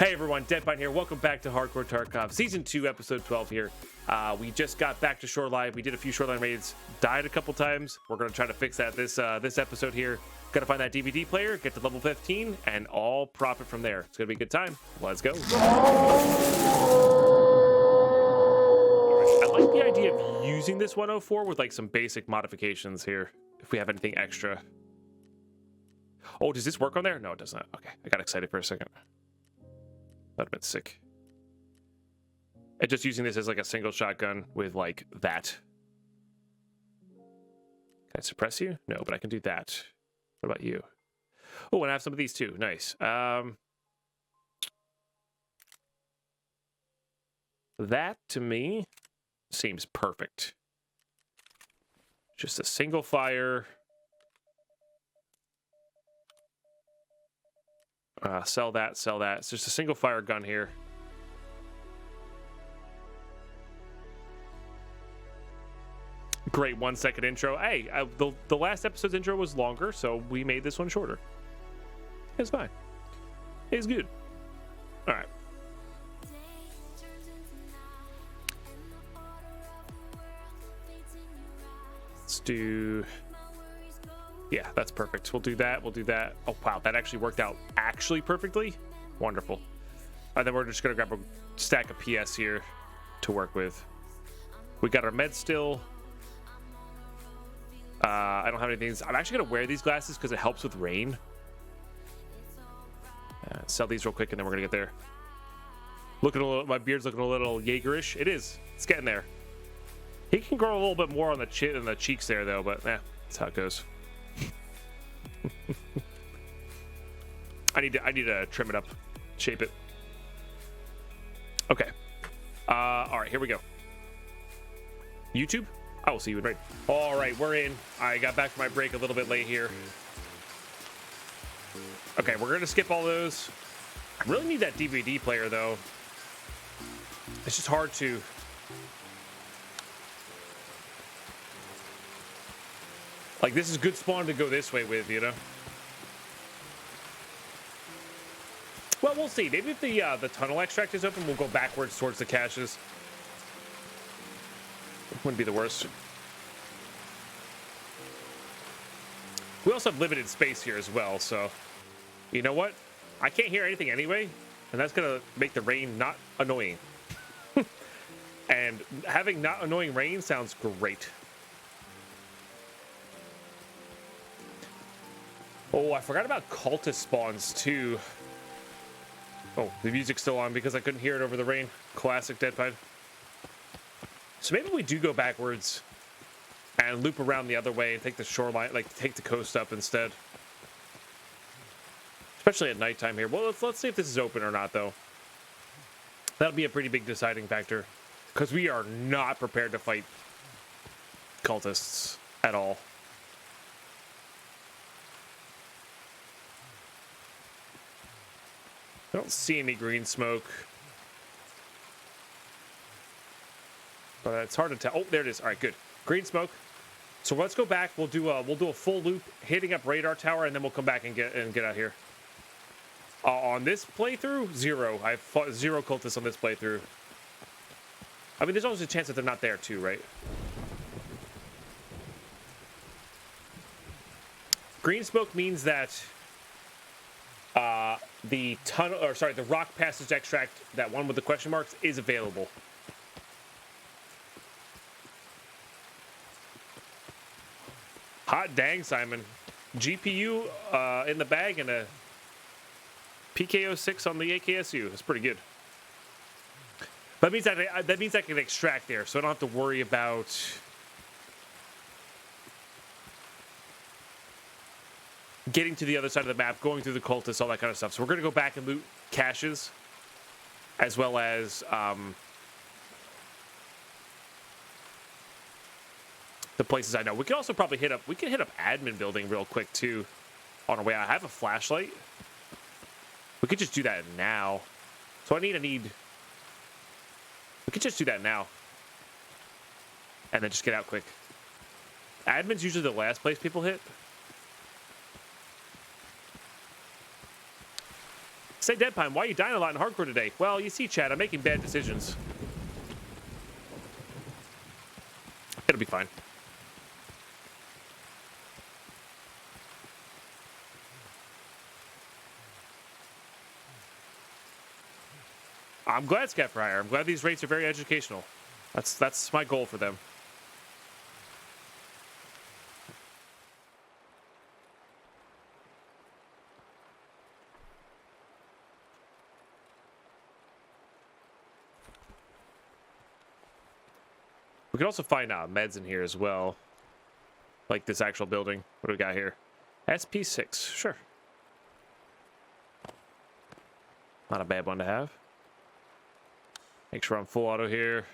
Hey everyone, Deadpine here. Welcome back to Hardcore Tarkov, Season 2, Episode 12 here. We just got back to Shoreline. We did a few Shoreline raids, died a couple times. We're going to try to fix that this episode here. Got to find that DVD player, get to level 15, and all profit from there. It's going to be a good time. Let's go. I like the idea of using this 104 with like some basic modifications here, if we have anything extra. Oh, does this work on there? No, it does not. Okay, I got excited for a second. That'd have been sick. And just using this as like a single shotgun with like that. Can I suppress you? No, but I can do that. What about you? Oh, and I have some of these too. Nice. That to me seems perfect. Just a single fire. Sell that, sell that. It's just a single fire gun here. Great 1 second intro. Hey, the last episode's intro was longer, so we made this one shorter. It's fine. It's good. All right. Let's do... Yeah, that's perfect. We'll do that. We'll do that. Oh, wow. That actually worked out perfectly. Wonderful. And then we're just going to grab a stack of PS here to work with. We got our med still. I don't have anything. I'm actually going to wear these glasses because it helps with rain. Sell these real quick and then we're going to get there. Looking a little, my beard's looking a little Jaegerish. It is. It's getting there. He can grow a little bit more on the chin and the cheeks there though, but that's how it goes. I need to trim it up, shape it. Okay. All right, here we go. YouTube? I will see you in raid. All right, we're in. I got back from my break a little bit late here. Okay, we're gonna skip all those. I really need that DVD player though. It's just hard to. Like, this is good spawn to go this way with, you know? Well, we'll see. Maybe if the tunnel extract is open, we'll go backwards towards the caches. Wouldn't be the worst. We also have limited space here as well, so... You know what? I can't hear anything anyway, and that's going to make the rain not annoying. And having not annoying rain sounds great. Oh, I forgot about cultist spawns, too. Oh, the music's still on because I couldn't hear it over the rain. Classic Deadpine. So maybe we do go backwards and loop around the other way and take the shoreline, like take the coast up instead. Especially at nighttime here. Well, let's see if this is open or not, though. That'll be a pretty big deciding factor. Because we are not prepared to fight cultists at all. I don't see any green smoke. But it's hard to tell. Oh, there it is. All right, good. Green smoke. So let's go back. We'll do a full loop, hitting up radar tower, and then we'll come back and get out here. On this playthrough, zero. I've fought zero cultists on this playthrough. I mean, there's always a chance that they're not there too, right? Green smoke means that the tunnel, or sorry, the rock passage extract, that one with the question marks, is available. Hot dang, Simon. GPU in the bag and a PKO6 on the AKSU. That's pretty good. That means I can extract there, so I don't have to worry about getting to the other side of the map, going through the cultists, all that kind of stuff. So we're going to go back and loot caches, as well as the places I know. We could also probably hit up admin building real quick too on our way. I have a flashlight. We could just do that now. So we could just do that now. And then just get out quick. Admin's usually the last place people hit. Say Deadpine, why are you dying a lot in hardcore today? Well, you see, Chad, I'm making bad decisions. It'll be fine. I'm glad Scat for Hire. I'm glad these rates are very educational. That's my goal for them. We can also find meds in here as well. Like this actual building. What do we got here? SP6, sure. Not a bad one to have. Make sure I'm full auto here.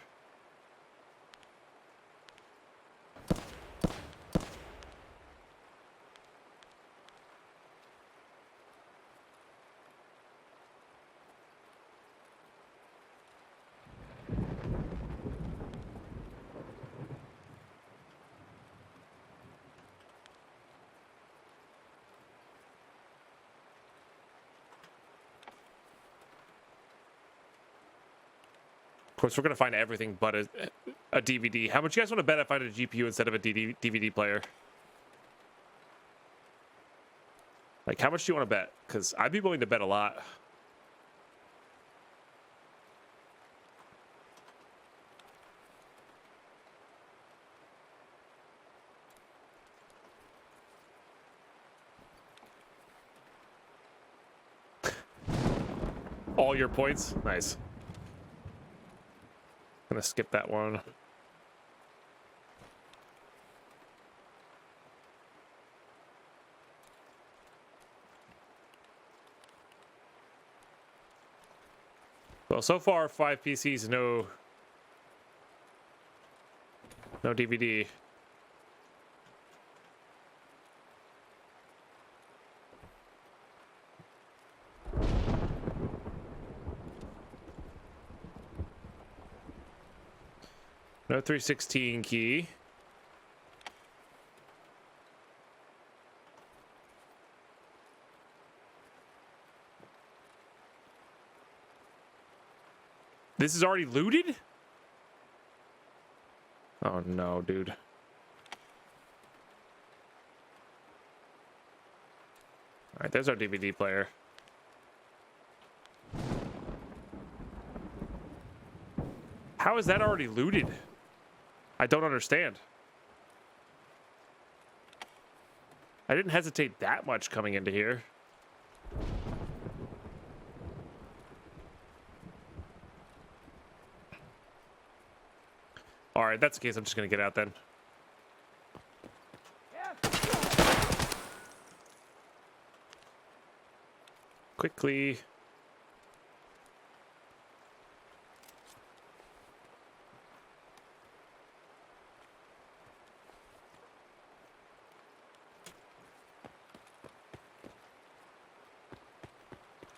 Of course, we're going to find everything but a DVD. How much you guys want to bet I find a GPU instead of a DVD player? Like, how much do you want to bet? Because I'd be willing to bet a lot. All your points? Nice. Gonna skip that one. Well, so far 5 PCs, no DVD. No 316 key. This is already looted? Oh no, dude. All right, there's our DVD player. How is that already looted? I don't understand. I didn't hesitate that much coming into here. All right, that's the case. I'm just gonna get out then. Quickly.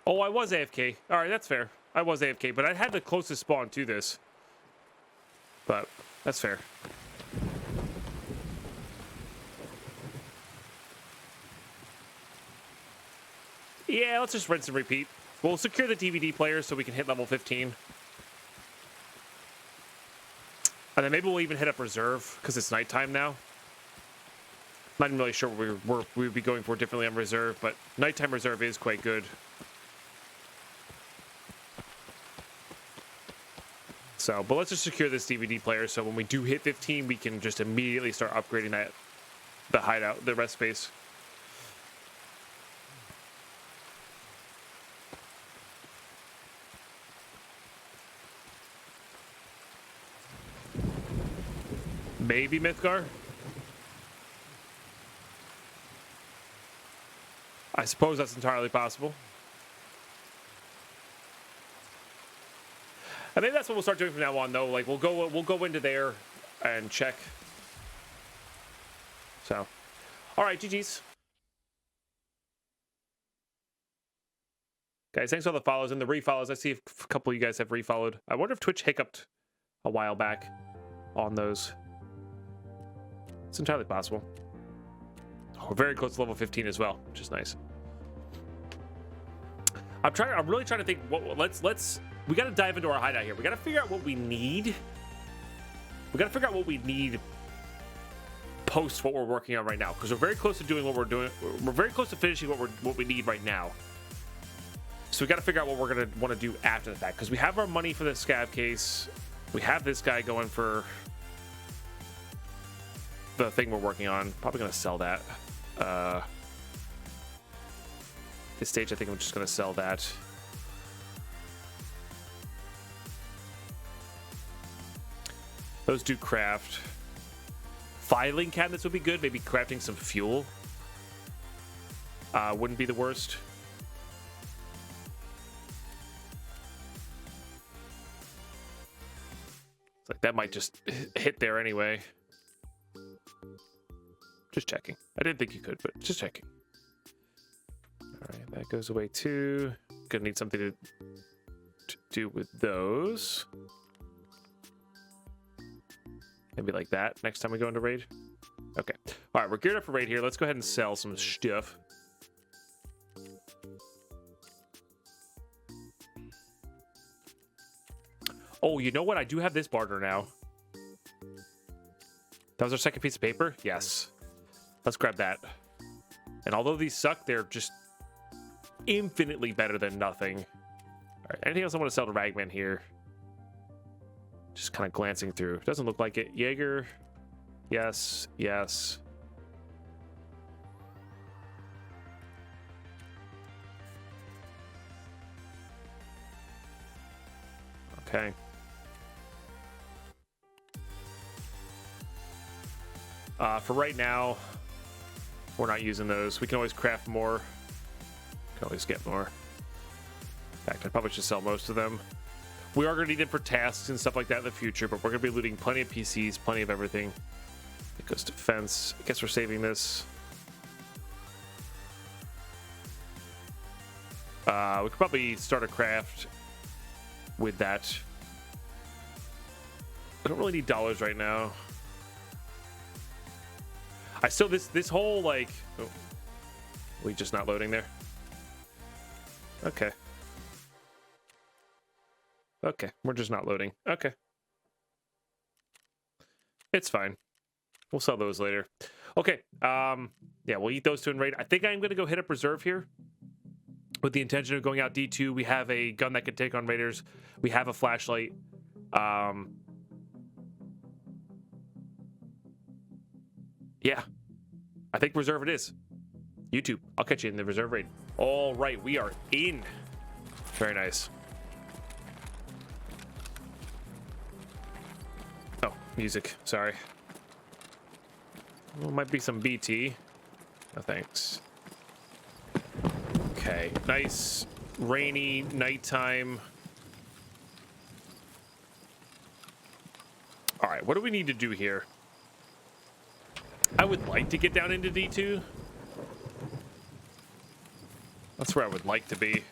Oh, I was AFK. All right, that's fair. I was AFK, but I had the closest spawn to this. But that's fair. Yeah, let's just rinse and repeat. We'll secure the DVD player so we can hit level 15. And then maybe we'll even hit up reserve because it's nighttime now. Not even really sure what we would be going for differently on reserve, but nighttime reserve is quite good. So, but let's just secure this DVD player so when we do hit 15, we can just immediately start upgrading the hideout, the rest space. Maybe Mythgar? I suppose that's entirely possible. I think that's what we'll start doing from now on, though. Like we'll go into there and check. So, all right, GG's. Guys, thanks for all the follows and the refollows. I see a couple of you guys have refollowed. I wonder if Twitch hiccuped a while back on those. It's entirely possible. We're very close to level 15 as well, which is nice. I'm really trying to think. We got to dive into our hideout here. We got to figure out what we need. We got to figure out what we need post what we're working on right now, because we're very close to doing what we're doing. We're very close to finishing what we need right now. So we got to figure out what we're gonna want to do after the fact, because we have our money for the scav case. We have this guy going for the thing we're working on. Probably gonna sell that. This stage, I think I'm just gonna sell that. Those do craft. Filing cabinets would be good. Maybe crafting some fuel wouldn't be the worst. It's like that might just hit there anyway. Just checking. I didn't think you could, but just checking. All right, that goes away too. Gonna need something to do with those. Maybe like that next time we go into raid. Okay. All right, we're geared up for raid here. Let's go ahead and sell some stuff. Oh, you know what? I do have this barter now. That was our second piece of paper? Yes. Let's grab that. And although these suck, they're just infinitely better than nothing. All right, anything else I want to sell to Ragman here? Just kind of glancing through. Doesn't look like it. Jaeger. Yes. Yes. Okay. For right now, we're not using those. We can always craft more. Can always get more. In fact, I probably should sell most of them. We are going to need them for tasks and stuff like that in the future, but we're going to be looting plenty of PCs, plenty of everything. It goes to defense. I guess we're saving this. We could probably start a craft with that. I don't really need dollars right now. I still, this whole, like... Oh, we just not loading there? Okay. Okay, we're just not loading. Okay. It's fine. We'll sell those later. Okay, yeah, we'll eat those two in raid. I think I'm going to go hit up reserve here with the intention of going out D2. We have a gun that can take on raiders. We have a flashlight. Yeah, I think reserve it is. YouTube, I'll catch you in the reserve raid. All right, we are in. Very nice. Oh, music. Sorry. Well, might be some BT. No thanks. Okay, nice rainy nighttime. All right, what do we need to do here? I would like to get down into D2. That's where I would like to be.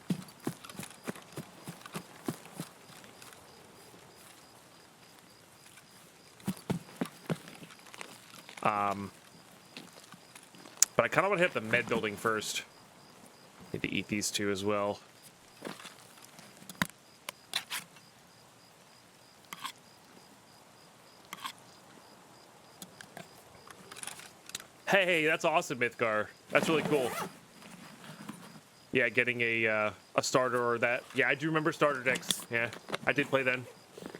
But I kind of want to hit the med building first. Need to eat these two as well. Hey, that's awesome, Mythgar. That's really cool. Yeah, getting a starter or that. Yeah, I do remember starter decks. Yeah, I did play then.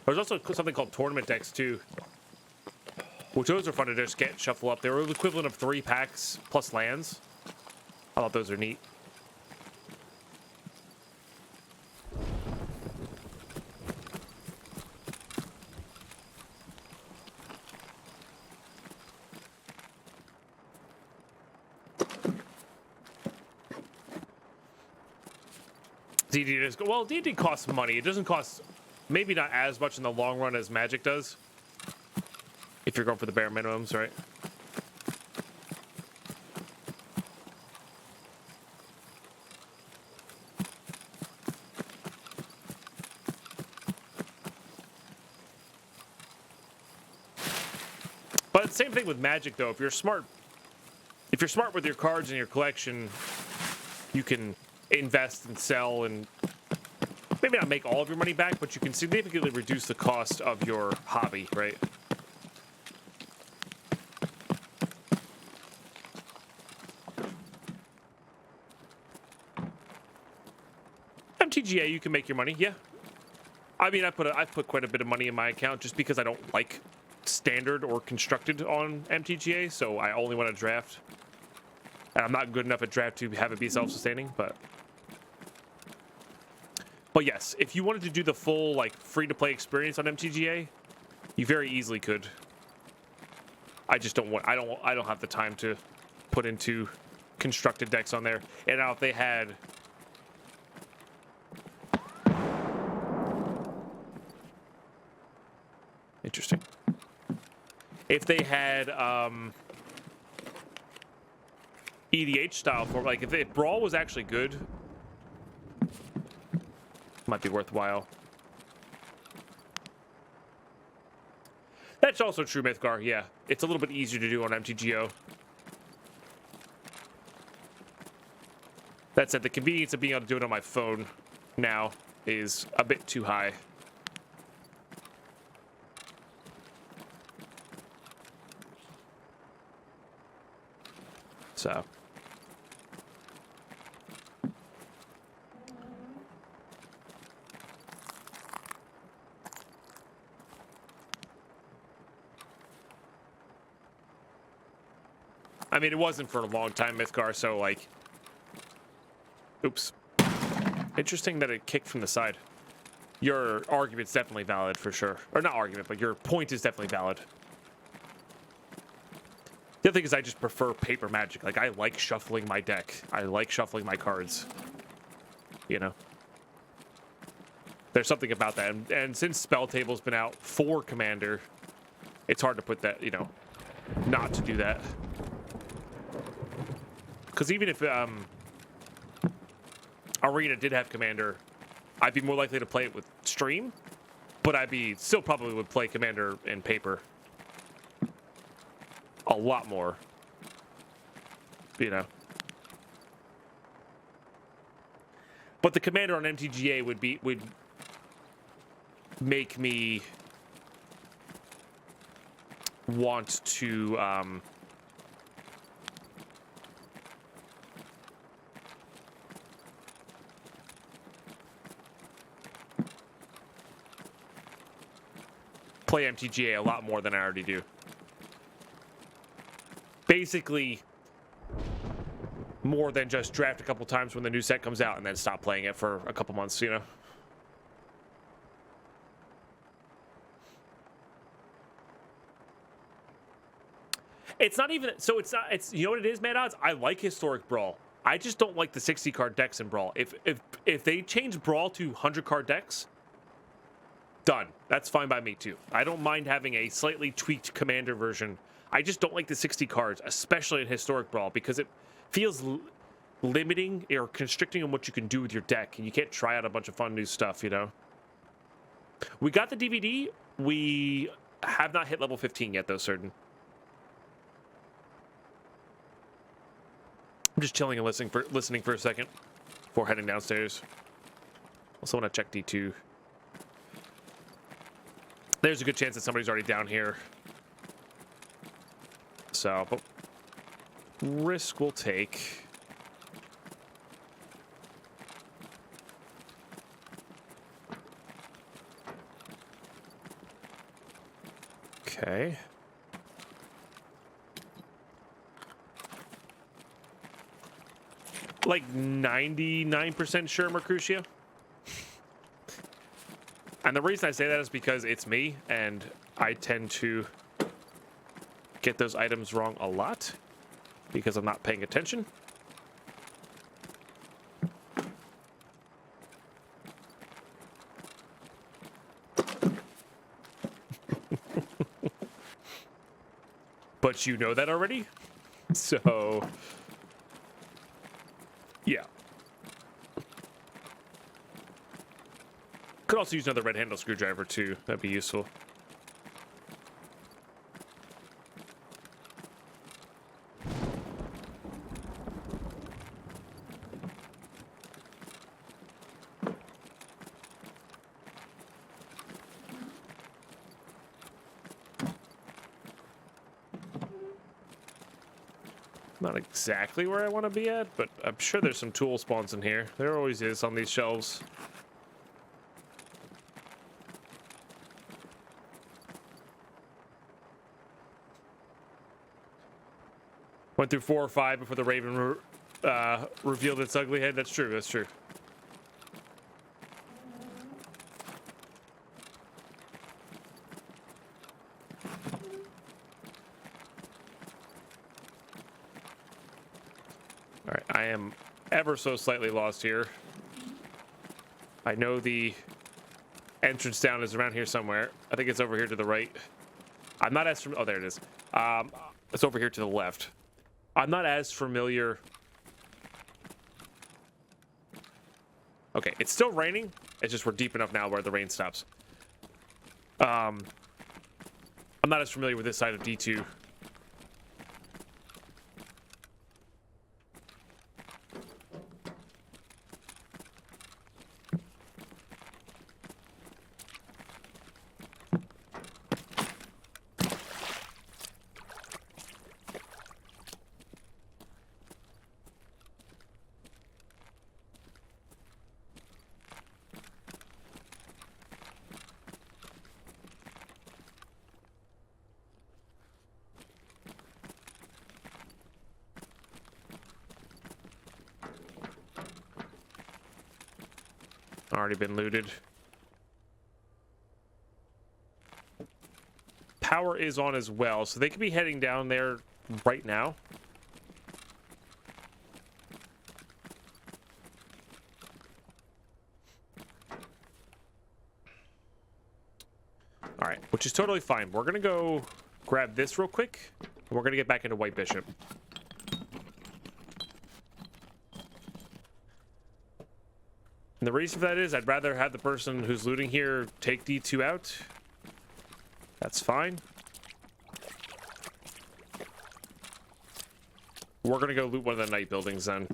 There's also something called tournament decks too, which those are fun to just get shuffle up. They were the equivalent of 3 packs plus lands. I thought those are neat. D&D does, well, D&D costs money. It doesn't cost, maybe not as much in the long run as Magic does. If you're going for the bare minimums, right? But same thing with Magic, though. If you're smart with your cards and your collection, you can invest and sell and maybe not make all of your money back, but you can significantly reduce the cost of your hobby, right? MTGA, you can make your money, yeah. I mean, I've put quite a bit of money in my account just because I don't like standard or constructed on MTGA, so I only want to draft. And I'm not good enough at draft to have it be self-sustaining, but yes, if you wanted to do the full like free-to-play experience on MTGA, you very easily could. I just don't want. I don't have the time to put into constructed decks on there. And now if they had. Interesting. If they had EDH style for like if Brawl was actually good, might be worthwhile. That's also true, Mythgar. Yeah, it's a little bit easier to do on MTGO. That said, the convenience of being able to do it on my phone now is a bit too high. So. I mean, it wasn't for a long time, Mythgar, so, like... Oops. Interesting that it kicked from the side. Your argument's definitely valid, for sure. Or not argument, but your point is definitely valid. The other thing is I just prefer paper Magic. Like, I like shuffling my deck. I like shuffling my cards. You know? There's something about that. And since Spell Table's been out for Commander, it's hard to put that, you know, not to do that. Because even if Arena did have Commander, I'd be more likely to play it with Stream, but still probably would play Commander in paper. A lot more. You know. But the Commander on MTGA would make me want to play MTGA a lot more than I already do. Basically, more than just draft a couple times when the new set comes out and then stop playing it for a couple months, you know? It's not even, so it's not, it's, you know what it is, Mad Odds? I like Historic Brawl. I just don't like the 60 card decks in Brawl. If they change Brawl to 100 card decks, done. That's fine by me too. I don't mind having a slightly tweaked Commander version. I just don't like the 60 cards, especially in Historic Brawl, because it feels limiting or constricting on what you can do with your deck, and you can't try out a bunch of fun new stuff, you know? We got the DVD. We have not hit level 15 yet, though, certain. I'm just chilling and listening for a second before heading downstairs. Also want to check D2. There's a good chance that somebody's already down here. So, but risk we'll take. Okay. Like 99% sure Mercutio. And the reason I say that is because it's me, and I tend to get those items wrong a lot because I'm not paying attention. But you know that already? So, yeah. Could also use another red handle screwdriver too. That'd be useful. Not exactly where I want to be at, but I'm sure there's some tool spawns in here. There always is on these shelves. Went through 4 or 5 before the Raven revealed its ugly head. That's true. That's true. All right, I am ever so slightly lost here. I know the entrance down is around here somewhere. I think it's over here to the right. I'm not as oh, there it is. It's over here to the left. I'm not as familiar. Okay, it's still raining. It's just we're deep enough now where the rain stops. I'm not as familiar with this side of D2. Already been looted. Power is on as well, so they could be heading down there right now. All right, which is totally fine. We're gonna go grab this real quick, and we're gonna get back into White Bishop. And the reason for that is I'd rather have the person who's looting here take D2 out. That's fine. We're gonna go loot one of the night buildings then.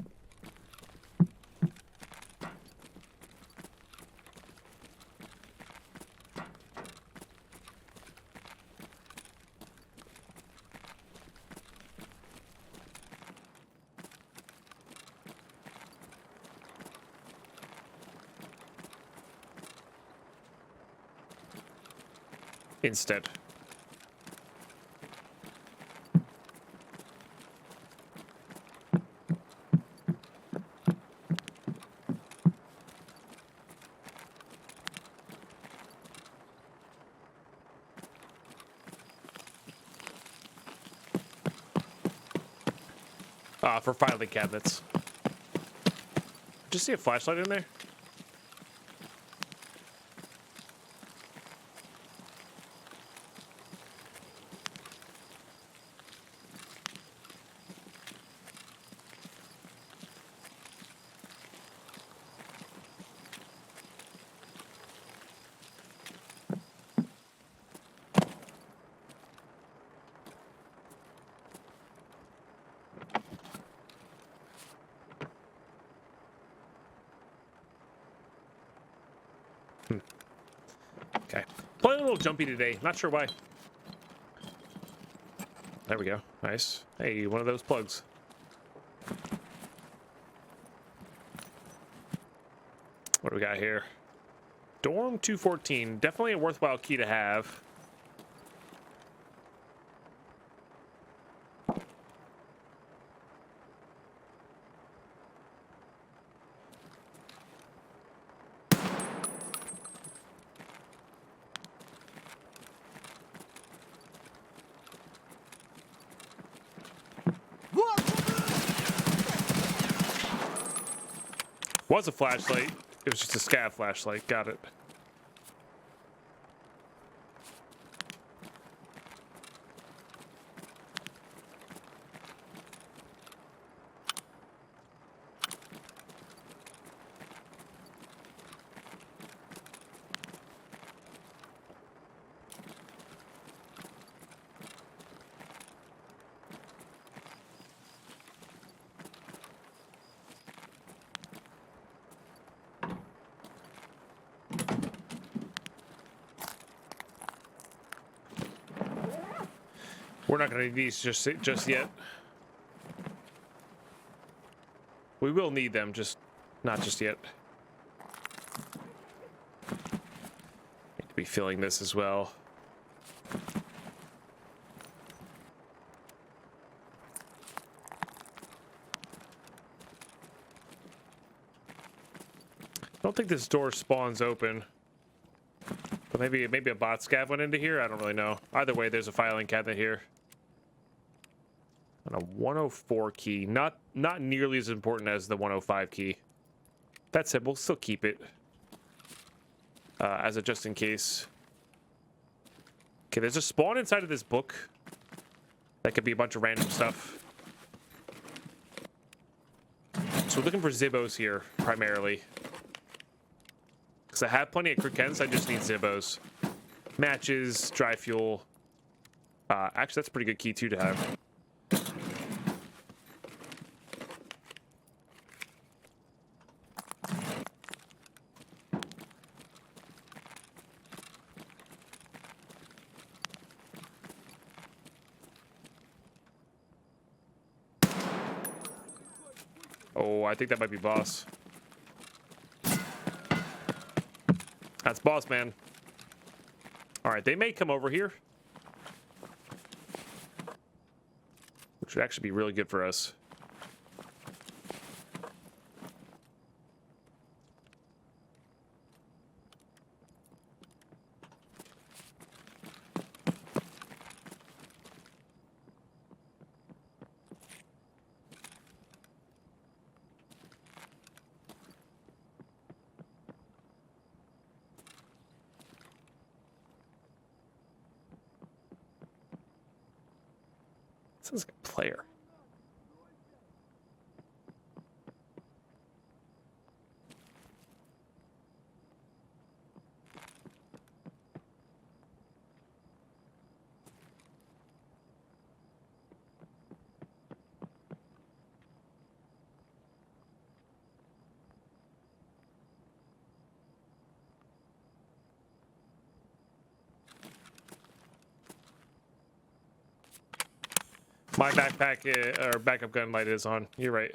Instead. For filing cabinets. Just see a flashlight in there? Okay. Playing a little jumpy today. Not sure why. There we go. Nice. Hey, one of those plugs. What do we got here? Dorm 214. Definitely a worthwhile key to have. Was a flashlight. It was just a scav flashlight. Got it. We're not going to need these just yet. We will need them, just not just yet. Need to be filling this as well. I don't think this door spawns open. But maybe a bot scav went into here? I don't really know. Either way, there's a filing cabinet here. And a 104 key. Not nearly as important as the 105 key. That said, we'll still keep it. As a just in case. Okay, there's a spawn inside of this book. That could be a bunch of random stuff. So we're looking for Zibbos here, primarily. Because I have plenty of Krikens, I just need Zibbos. Matches, dry fuel. Actually, that's a pretty good key, too, to have. Oh, I think that might be boss. That's boss, man. All right, they may come over here. Which would actually be really good for us. Sounds like a player. My backpack or backup gun light is on. You're right.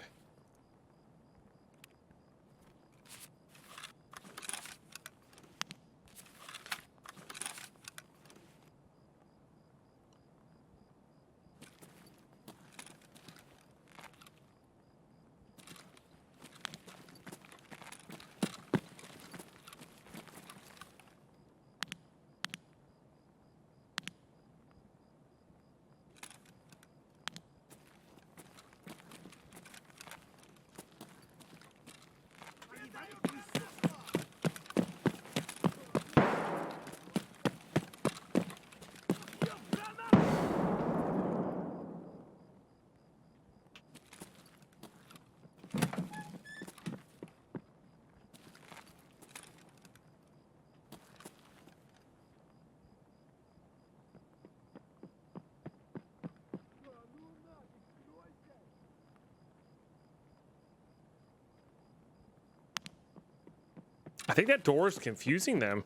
I think that door is confusing them.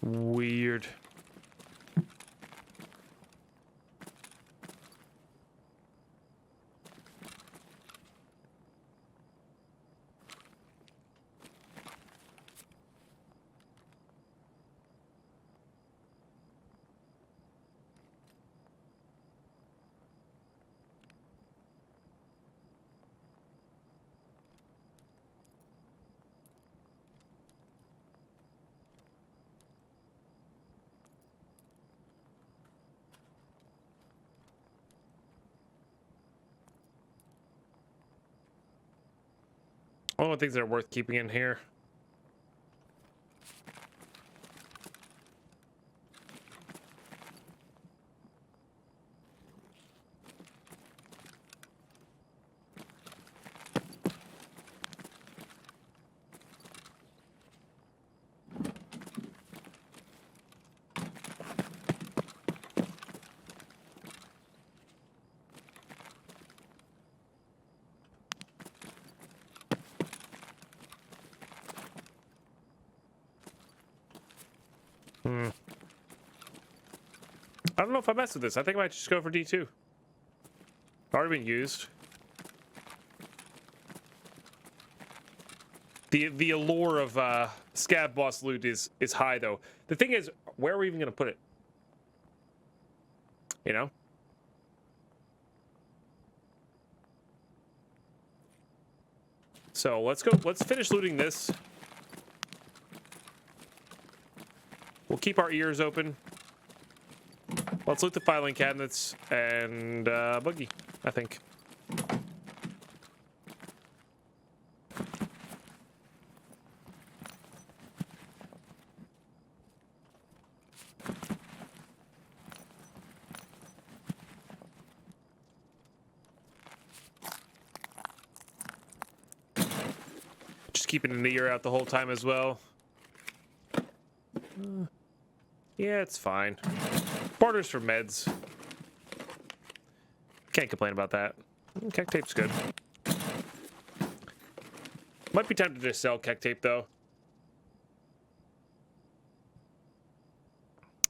Weird. Only things that are worth keeping in here. I don't know if I mess with this. I think I might just go for D2. Already been used. The allure of scab boss loot is high though. The thing is, where are we even gonna put it? You know? So let's go. Let's finish looting this. We'll keep our ears open. Let's loot the filing cabinets and buggy, I think. Just keeping an ear out the whole time as well. Yeah, it's fine. Barters for meds. Can't complain about that. Kek tape's good. Might be time to just sell kek tape though.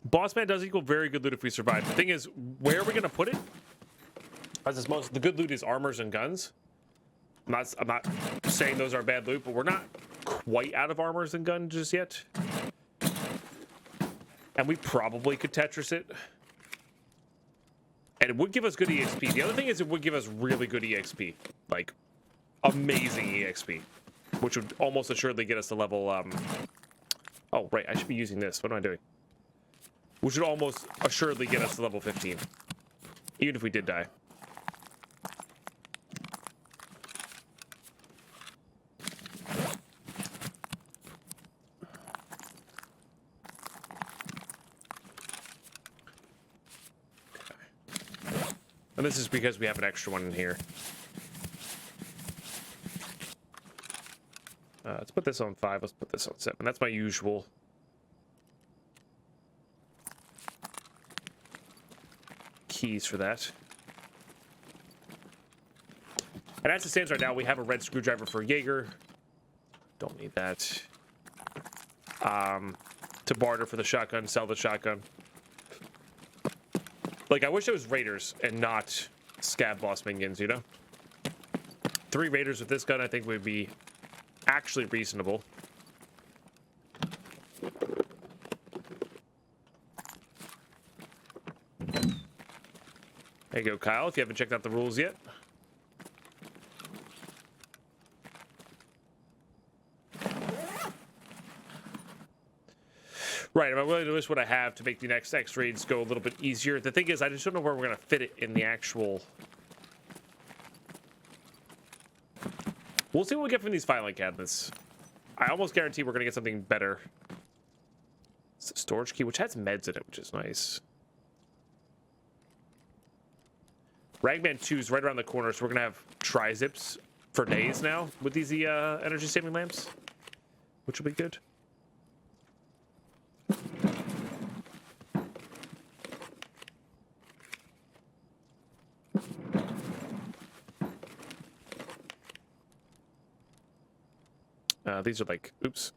Boss man does equal very good loot if we survive. The thing is, where are we gonna put it? As this most, the good loot is armors and guns. I'm not saying those are bad loot, but we're not quite out of armors and guns just yet. And we probably could Tetris it. And it would give us good EXP. The other thing is it would give us really good EXP. Like, amazing EXP. Which would almost assuredly get us to level, Oh, right, I should be using this. What am I doing? Which would almost assuredly get us to level 15. Even if we did die. And this is because we have an extra one in here. Let's put this on 5. Let's put this on 7. That's my usual. Keys for that. And as it stands right now, we have a red screwdriver for Jaeger. Don't need that. To barter for the shotgun, sell the shotgun. Like, I wish it was raiders and not scab boss minions, you know? 3 raiders with this gun, I think, would be actually reasonable. There you go, Kyle, if you haven't checked out the rules yet. Right, am I willing to list what I have to make the next X raids go a little bit easier? The thing is, I just don't know where we're going to fit it in the actual... We'll see what we get from these filing cabinets. I almost guarantee we're going to get something better. It's a storage key, which has meds in it, which is nice. Ragman 2 is right around the corner, so we're going to have tri-zips for days now with these energy-saving lamps, which will be good. These are like, oops.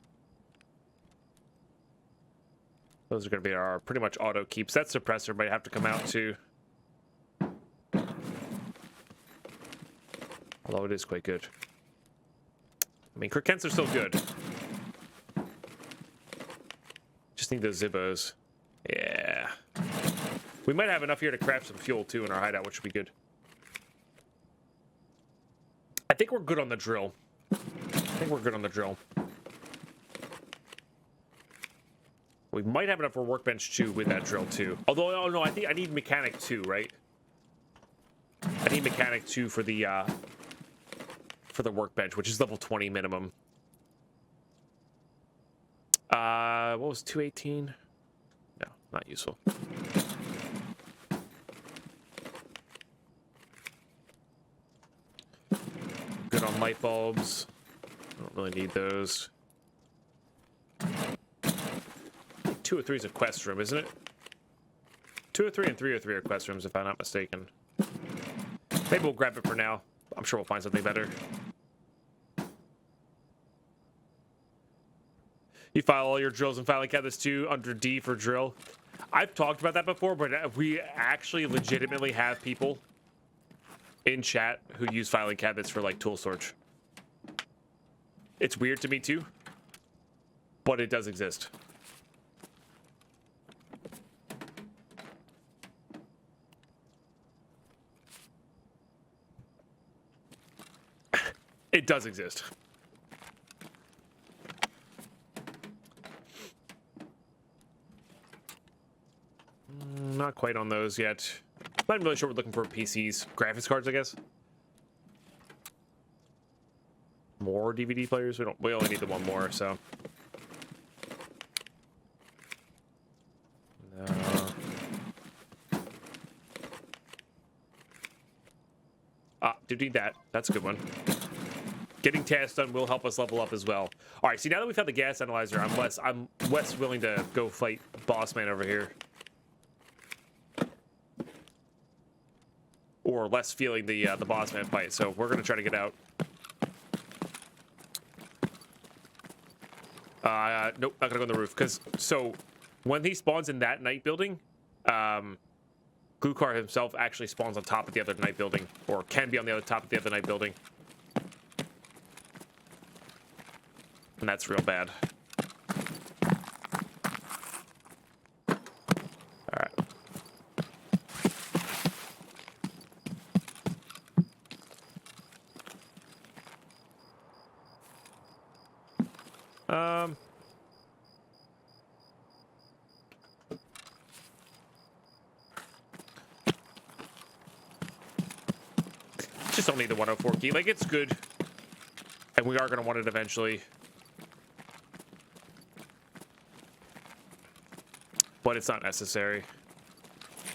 Those are going to be our pretty much auto keeps. That suppressor might have to come out too. Although it is quite good. I mean, Krikens are still good. Just need those Zibbos. Yeah. We might have enough here to craft some fuel too in our hideout, which would be good. I think we're good on the drill. I think we're good on the drill. We might have enough for workbench 2 with that drill too. Although, oh no, I think I need mechanic 2, right? I need mechanic 2 for the workbench, which is level 20 minimum. What was 218? No, not useful. Good on light bulbs. I don't really need those. 203 is a quest room, isn't it? 203 and 303 are quest rooms, if I'm not mistaken. Maybe we'll grab it for now. I'm sure we'll find something better. You file all your drills and filing cabinets too under D for drill. I've talked about that before, but we actually legitimately have people in chat who use filing cabinets for like tool storage. It's weird to me too, but it does exist. It does exist. Not quite on those yet. Not really sure we're looking for PCs. Graphics cards, I guess. More DVD players? We only need the one more, so. No. Do need that. That's a good one. Getting tasks done will help us level up as well. All right, see, now that we've had the gas analyzer, I'm less willing to go fight boss man over here. Or less feeling the boss man fight, so we're gonna try to get out. Nope, not gonna go on the roof, because so when he spawns in that night building, Glukar himself actually spawns on top of the other night building, or can be on the other top of the other night building. And that's real bad. Alright. Just only the 104 key. Like, it's good. And we are going to want it eventually. But it's not necessary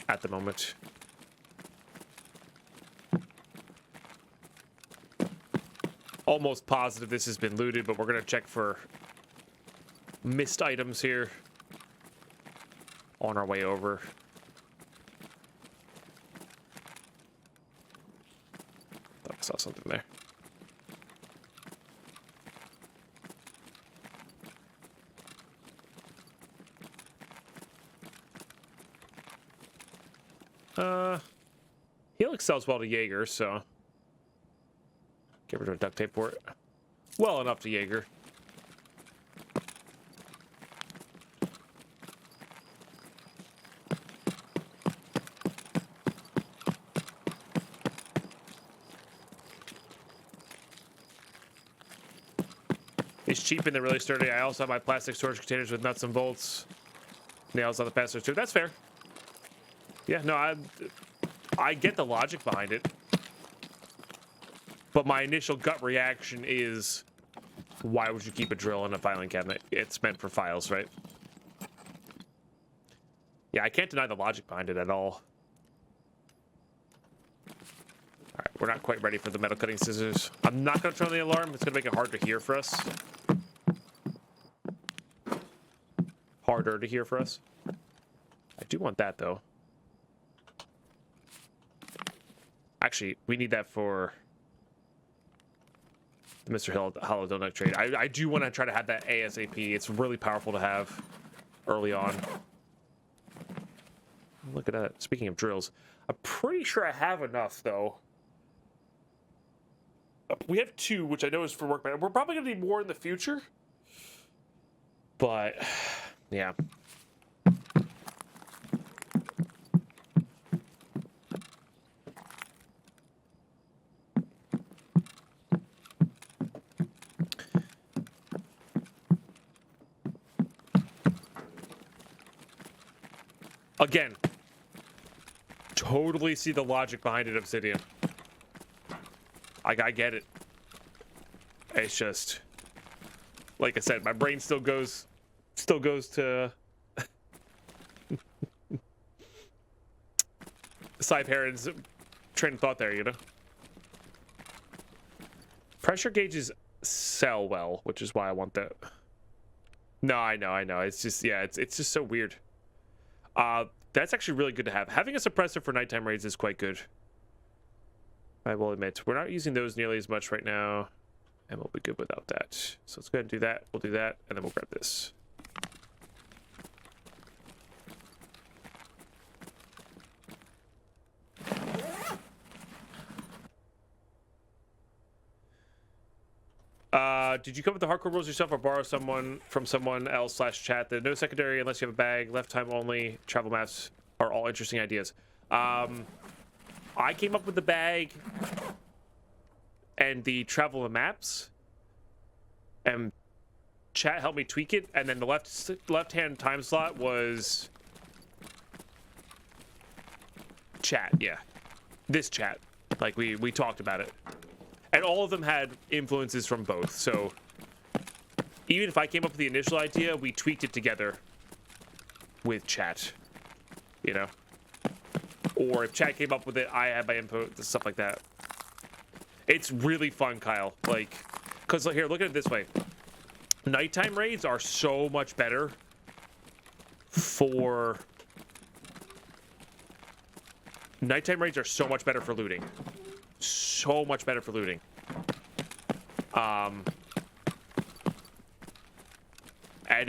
at the moment. Almost positive this has been looted, but we're going to check for missed items here on our way over. Thought I saw something there. Helix sells well to Jaeger, so get rid of duct tape for it. Well enough to Jaeger. It's cheap and they're really sturdy. I also have my plastic storage containers with nuts and bolts. Nails on the passers too. That's fair. Yeah, no, I get the logic behind it. But my initial gut reaction is, why would you keep a drill in a filing cabinet? It's meant for files, right? Yeah, I can't deny the logic behind it at all. Alright, we're not quite ready for the metal cutting scissors. I'm not going to turn on the alarm. It's going to make it hard to hear for us. Harder to hear for us. I do want that, though. Actually, we need that for the Mr. Hill Hollow Donut trade. I do want to try to have that ASAP. It's really powerful to have early on. Look at that. Speaking of drills, I'm pretty sure I have enough, though. We have 2, which I know is for work, but we're probably going to need more in the future. But, yeah. Again, totally see the logic behind it, Obsidian. I get it. It's just, like I said, my brain still goes to Cy Perrin's train of thought there, you know? Pressure gauges sell well, which is why I want that. No, I know. It's just, yeah, it's just so weird. That's actually really good to have. Having a suppressor for nighttime raids is quite good. I will admit, we're not using those nearly as much right now. and we'll be good without that. So let's go ahead and do that. We'll do that, and then we'll grab this. Did you come up with the hardcore rules yourself or borrow someone from someone else /chat? The no secondary unless you have a bag, left time only, travel maps are all interesting ideas. I came up with the bag and the travel and maps, and chat helped me tweak it, and then the left-hand time slot was chat, yeah. This chat. Like, we talked about it. And all of them had influences from both, so even if I came up with the initial idea, we tweaked it together with chat, you know? Or if chat came up with it, I had my input, stuff like that. It's really fun, Kyle. Like, because here, look at it this way. Nighttime raids are so much better for... Nighttime raids are so much better for looting. So much better for looting. And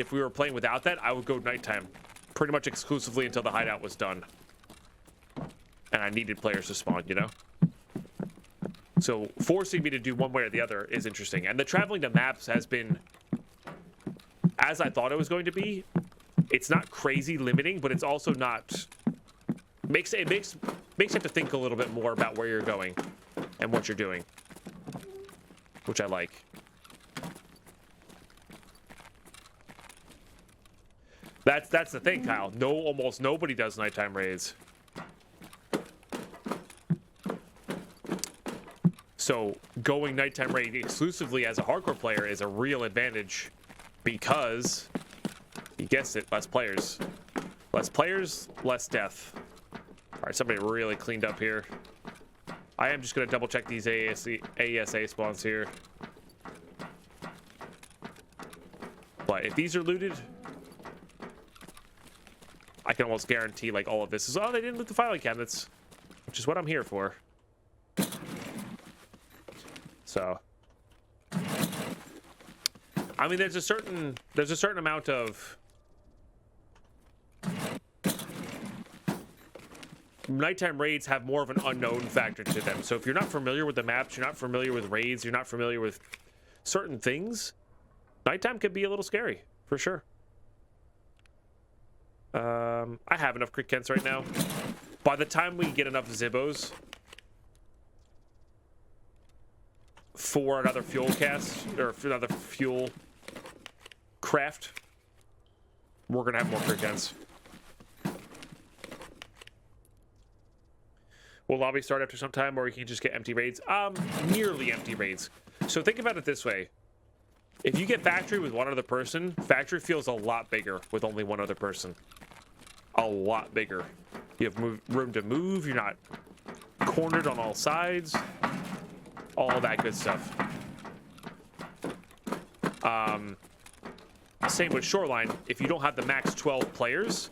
if we were playing without that, I would go nighttime pretty much exclusively until the hideout was done. And I needed players to spawn, you know? So forcing me to do one way or the other is interesting. And the traveling to maps has been, as I thought it was going to be. It's not crazy limiting, but it's also not... makes you have to think a little bit more about where you're going and what you're doing, which I like. That's the thing, Kyle. Almost nobody does nighttime raids. So going nighttime raid exclusively as a hardcore player is a real advantage because, you guessed it, less players. Less players, less death. All right, somebody really cleaned up here. I am just going to double check these ASA spawns here. But if these are looted, I can almost guarantee like all of this is, oh, they didn't loot the filing cabinets, which is what I'm here for. So, I mean, there's a certain amount of nighttime raids have more of an unknown factor to them. So if you're not familiar with the maps, you're not familiar with raids, you're not familiar with certain things, nighttime can be a little scary, for sure. I have enough quick kents right now. By the time we get enough Zibbos for another fuel cast, or for another fuel craft, we're gonna have more quick kents. Will lobby start after some time, or you can just get empty raids? Nearly empty raids. So think about it this way. If you get factory with one other person, factory feels a lot bigger with only one other person. A lot bigger. You have room to move, you're not cornered on all sides. All that good stuff. Same with Shoreline. If you don't have the max 12 players,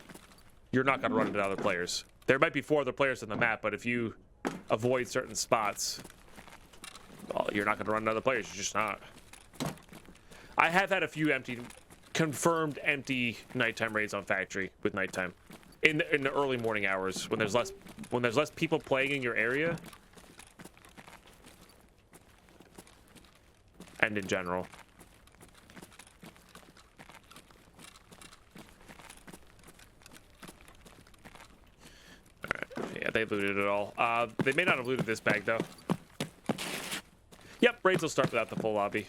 you're not gonna run into other players. There might be 4 other players on the map, but if you avoid certain spots, well, you're not going to run into other players. You're just not. I have had a few confirmed empty nighttime raids on factory with nighttime in the early morning hours when there's less people playing in your area, and in general. Yeah, they looted it all. They may not have looted this bag, though. Yep, raids will start without the full lobby.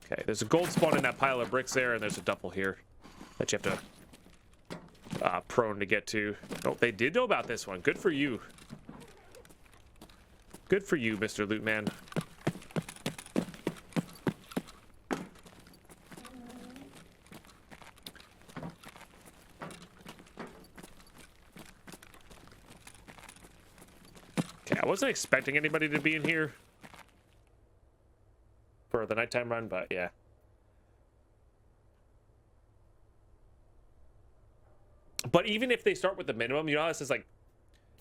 Okay, there's a gold spawn in that pile of bricks there, and there's a double here that you have to prone to get to. Oh, they did know about this one. Good for you. Good for you, Mr. Loot Man. I wasn't expecting anybody to be in here for the nighttime run, but yeah. But even if they start with the minimum, you know, this is like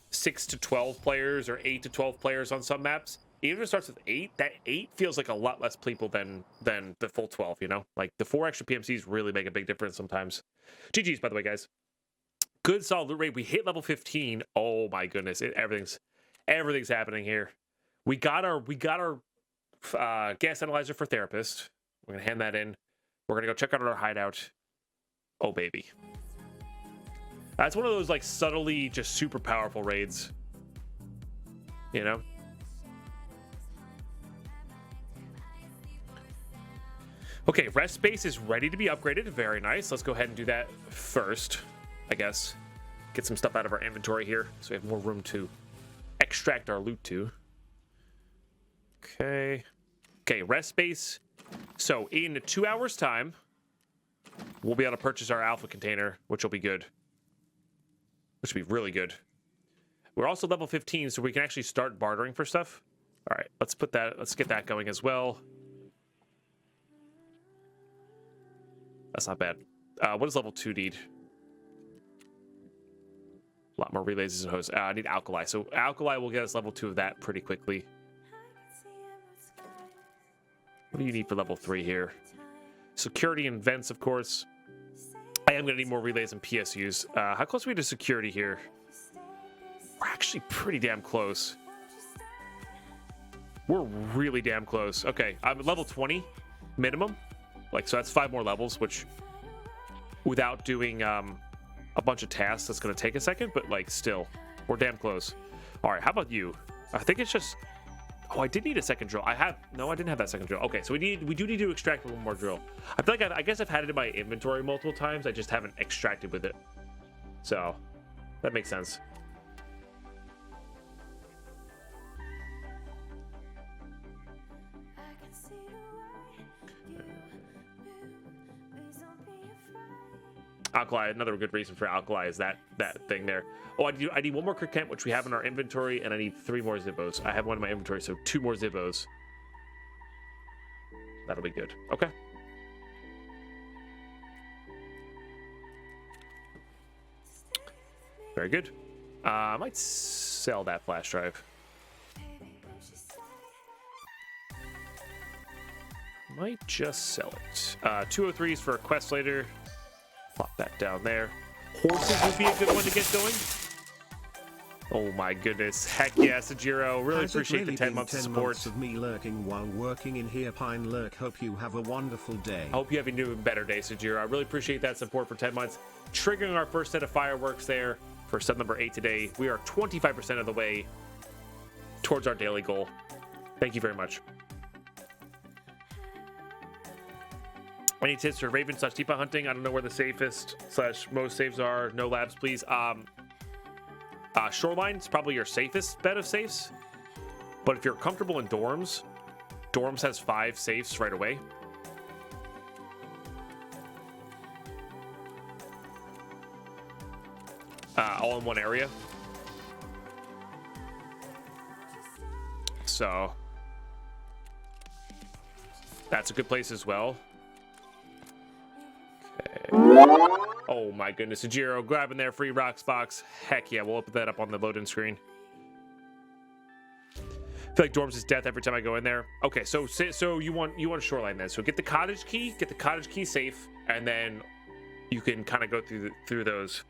6 to 12 players or 8 to 12 players on some maps. even if it starts with 8, that 8 feels like a lot less people than the full 12, you know? Like, the 4 extra PMCs really make a big difference sometimes. GG's, by the way, guys. Good solid loot rate. We hit level 15. Oh my goodness. Everything's happening here. We got our gas analyzer for therapist. We're gonna hand that in. We're gonna go check out our hideout. Oh baby. That's one of those like subtly just super powerful raids. You know? Okay, rest space is ready to be upgraded. Very nice. Let's go ahead and do that first, I guess. Get some stuff out of our inventory here so we have more room to extract our loot to. Okay. Okay, rest space. So in 2 hours' time, we'll be able to purchase our alpha container, which will be good. Which will be really good. We're also level 15, so we can actually start bartering for stuff. All right, let's get that going as well. That's not bad. What does level 2 need? A lot more relays and hose. I need alkali. So alkali will get us level 2 of that pretty quickly. What do you need for level 3 here? Security and vents, of course. I am going to need more relays and PSUs. How close are we to security here? We're actually pretty damn close. We're really damn close. Okay, I'm at level 20 minimum. Like, so that's 5 more levels, which without doing a bunch of tasks, that's going to take a second, but like still, we're damn close. All right, how about you? I think it's just... Oh, I did need a second drill. No, I didn't have that second drill. Okay, so we do need to extract one more drill. I feel like I guess I've had it in my inventory multiple times. I just haven't extracted with it. So that makes sense. Alkali, another good reason for alkali is that thing there. Oh, I need one more cricket, which we have in our inventory, and I need 3 more Zibbos. I have one in my inventory, so 2 more Zibbos. That'll be good. Okay. Very good. I might sell that flash drive. Might just sell it. 203s for a quest later. Plop that down there. Horses would be a good one to get going. Oh my goodness. Heck yeah, Sajiro. Really appreciate the 10 months of support. Months of me lurking while working in here, Pine Lurk. Hope you have a wonderful day. I hope you have a new and better day, Sajiro. I really appreciate that support for 10 months. Triggering our first set of fireworks there for sub number 8 today. We are 25% of the way towards our daily goal. Thank you very much. Any tips for Raven / Tipa hunting? I don't know where the safest / most saves are. No labs, please. Shoreline is probably your safest bet of safes. But if you're comfortable in dorms, dorms has 5 safes right away. All in one area. So that's a good place as well. Oh my goodness, Sajiro grabbing their free rocks box. Heck yeah, we'll open that up on the load-in screen. I feel like dorms is death every time I go in there. Okay, so you want a shoreline then. So get the cottage key safe, and then you can kind of go through those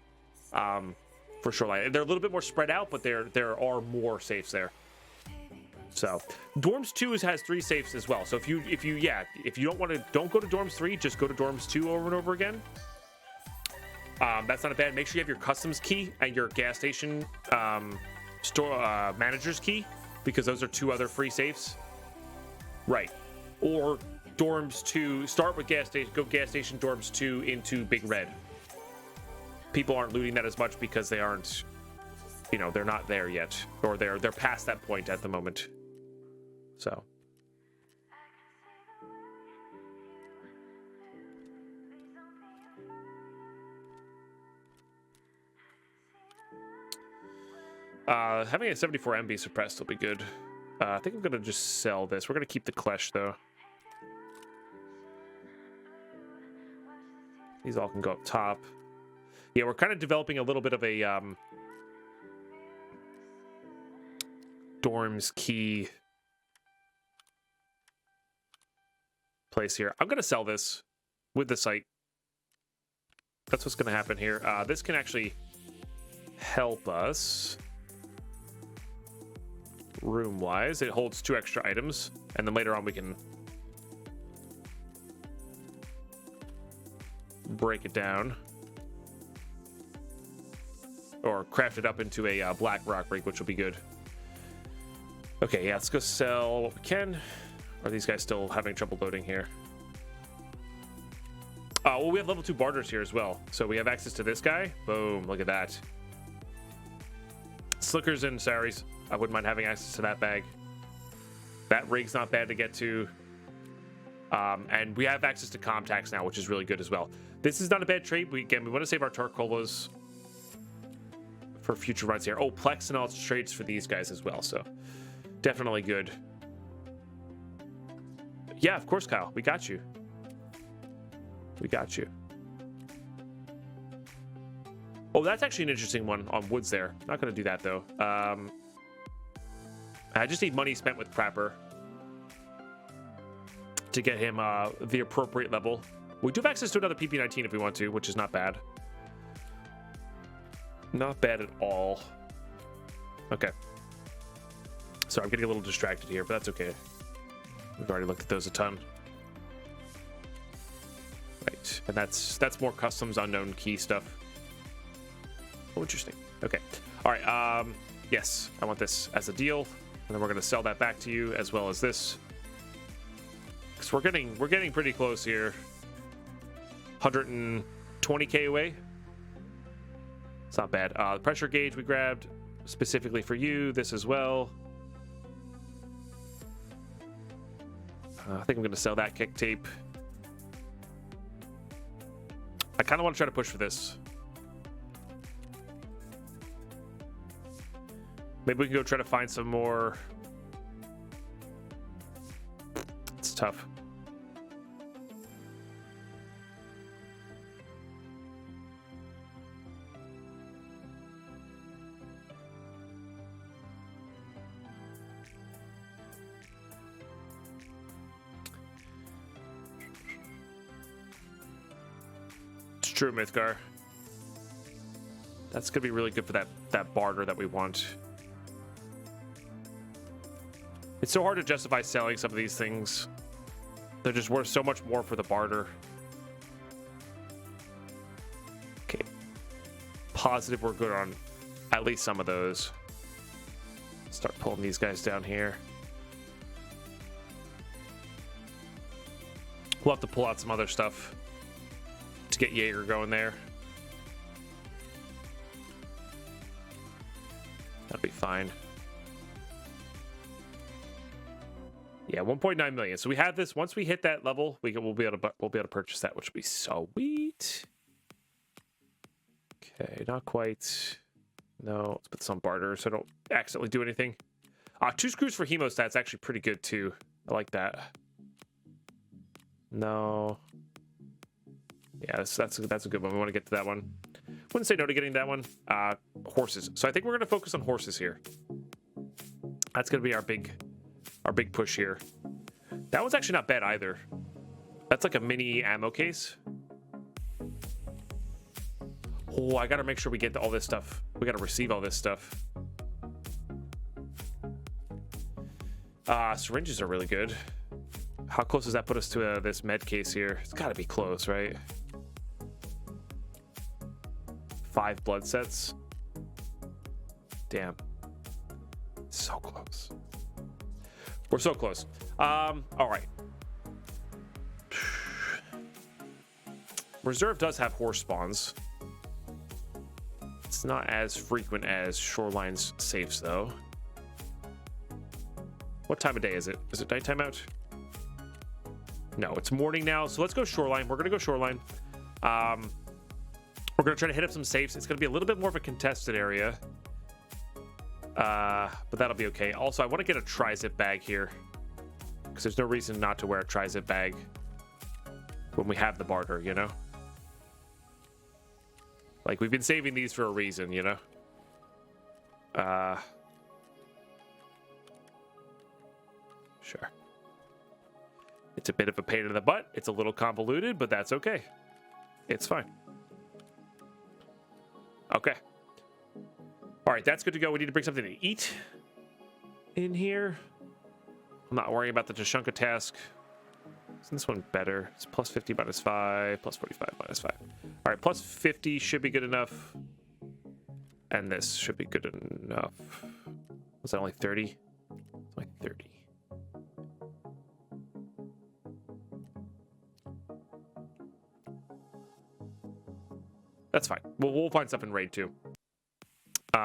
for shoreline. They're a little bit more spread out, but there are more safes there. So dorms 2 has 3 safes as well. So if you don't go to dorms 3, just go to dorms 2 over and over again. That's not a bad. Make sure you have your customs key and your gas station store manager's key, because those are 2 other free safes. Right. Or dorms 2, start with gas station, go gas station dorms 2 into Big Red. People aren't looting that as much because they aren't, they're not there yet, or they're past that point at the moment. So having a 74 MB suppressed will be good. I think I'm gonna just sell this. We're gonna keep the Klesh though. These all can go up top. Yeah, we're kind of developing a little bit of a dorms key place here. I'm going to sell this with the site. That's what's going to happen here. This can actually help us room-wise. It holds 2 extra items, and then later on we can break it down or craft it up into a black rock rig, which will be good. Okay, yeah, let's go sell what we can. Are these guys still having trouble loading here? Well, we have level 2 barters here as well. So we have access to this guy. Boom, look at that. Slickers and Saris. I wouldn't mind having access to that bag. That rig's not bad to get to. And we have access to contacts now, which is really good as well. This is not a bad trade. We want to save our Tarkovas for future runs here. Oh, Plex and all its trades for these guys as well. So definitely good. Yeah, of course, Kyle. We got you. We got you. Oh, that's actually an interesting one on woods there. Not going to do that, though. I just need money spent with Prapper to get him the appropriate level. We do have access to another PP19 if we want to, which is not bad. Not bad at all. Okay. Sorry, I'm getting a little distracted here, but that's okay. We've already looked at those a ton. Right, and that's more customs unknown key stuff. Oh, interesting. Okay. All right. Yes, I want this as a deal, and then we're gonna sell that back to you as well as this, because we're getting pretty close here. 120k away. It's not bad. The pressure gauge we grabbed specifically for you. This as well. I think I'm gonna sell that kick tape. I kind of want to try to push for this. Maybe we can go try to find some more. It's tough. It's true, Mythgar. That's gonna be really good for that barter that we want. It's so hard to justify selling some of these things. They're just worth so much more for the barter. Okay. Positive we're good on at least some of those. Start pulling these guys down here. We'll have to pull out some other stuff to get Jaeger going there. That'll be fine. Yeah, 1.9 million. So we have this. Once we hit that level, we'll be able to purchase that, which will be sweet. Okay, not quite. No, let's put some barter so I don't accidentally do anything. 2 screws for hemostats actually pretty good too. I like that. No. Yeah, that's a good one. We want to get to that one. Wouldn't say no to getting that one. Horses. So I think we're going to focus on horses here. That's going to be our big push here. That one's actually not bad either. That's like a mini ammo case. Oh, I gotta make sure we get all this stuff. We gotta receive all this stuff. Syringes are really good. How close does that put us to this med case here? It's gotta be close, right? 5 blood sets. Damn. So close. We're so close. All right. Reserve does have horse spawns. It's not as frequent as Shoreline's safes, though. What time of day is it? Is it nighttime out? No, it's morning now. So let's go Shoreline. We're going to go Shoreline. We're going to try to hit up some safes. It's going to be a little bit more of a contested area. But that'll be okay. Also, I want to get a tri-zip bag here, because there's no reason not to wear a tri-zip bag when we have the barter, you know? Like, we've been saving these for a reason, you know? Sure. It's a bit of a pain in the butt. It's a little convoluted, but that's okay. It's fine. Okay. All right, that's good to go. We need to bring something to eat in here. I'm not worrying about the Tashunka task. Isn't this one better? It's plus 50 minus 5, plus 45 minus 5. All right, plus 50 should be good enough. And this should be good enough. Was that only 30? It's only 30. That's fine. We'll find stuff in raid too.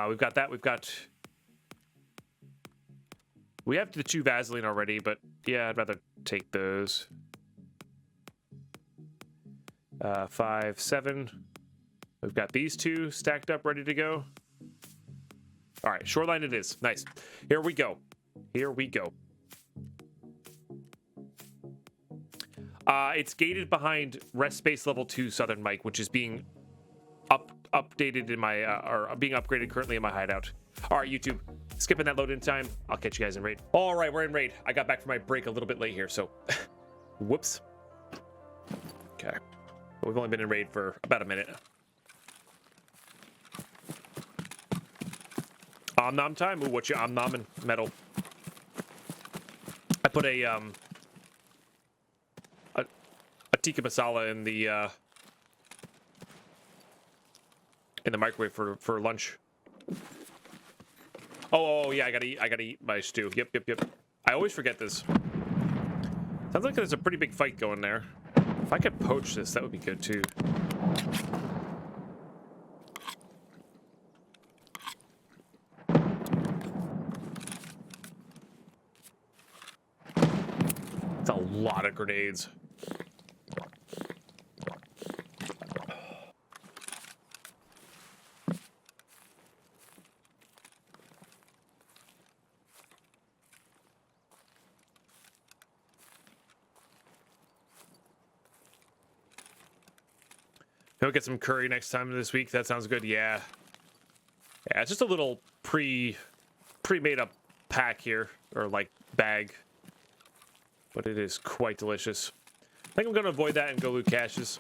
We've got that. We have the 2 Vaseline already, but yeah, I'd rather take those. 5, 7. We've got these 2 stacked up, ready to go. All right, Shoreline it is. Nice. Here we go. It's gated behind rest space level 2 Southern Mike, which is being updated in my or being upgraded currently in my hideout. All right, YouTube, skipping that load in time. I'll catch you guys in raid. All right, we're in raid. I got back from my break a little bit late here, so whoops. Okay, we've only been in raid for about a minute. Nom time. Ooh, what you nomming? Metal. I put a tikka masala in the microwave for lunch. Oh yeah, I gotta eat my stew. Yep. I always forget this. Sounds like there's a pretty big fight going there. If I could poach this, that would be good too. It's a lot of grenades. We'll get some curry next time this week. That sounds good. Yeah, it's just a little pre-made up pack here, or like bag, but it is quite delicious. I think I'm gonna avoid that and go loot caches.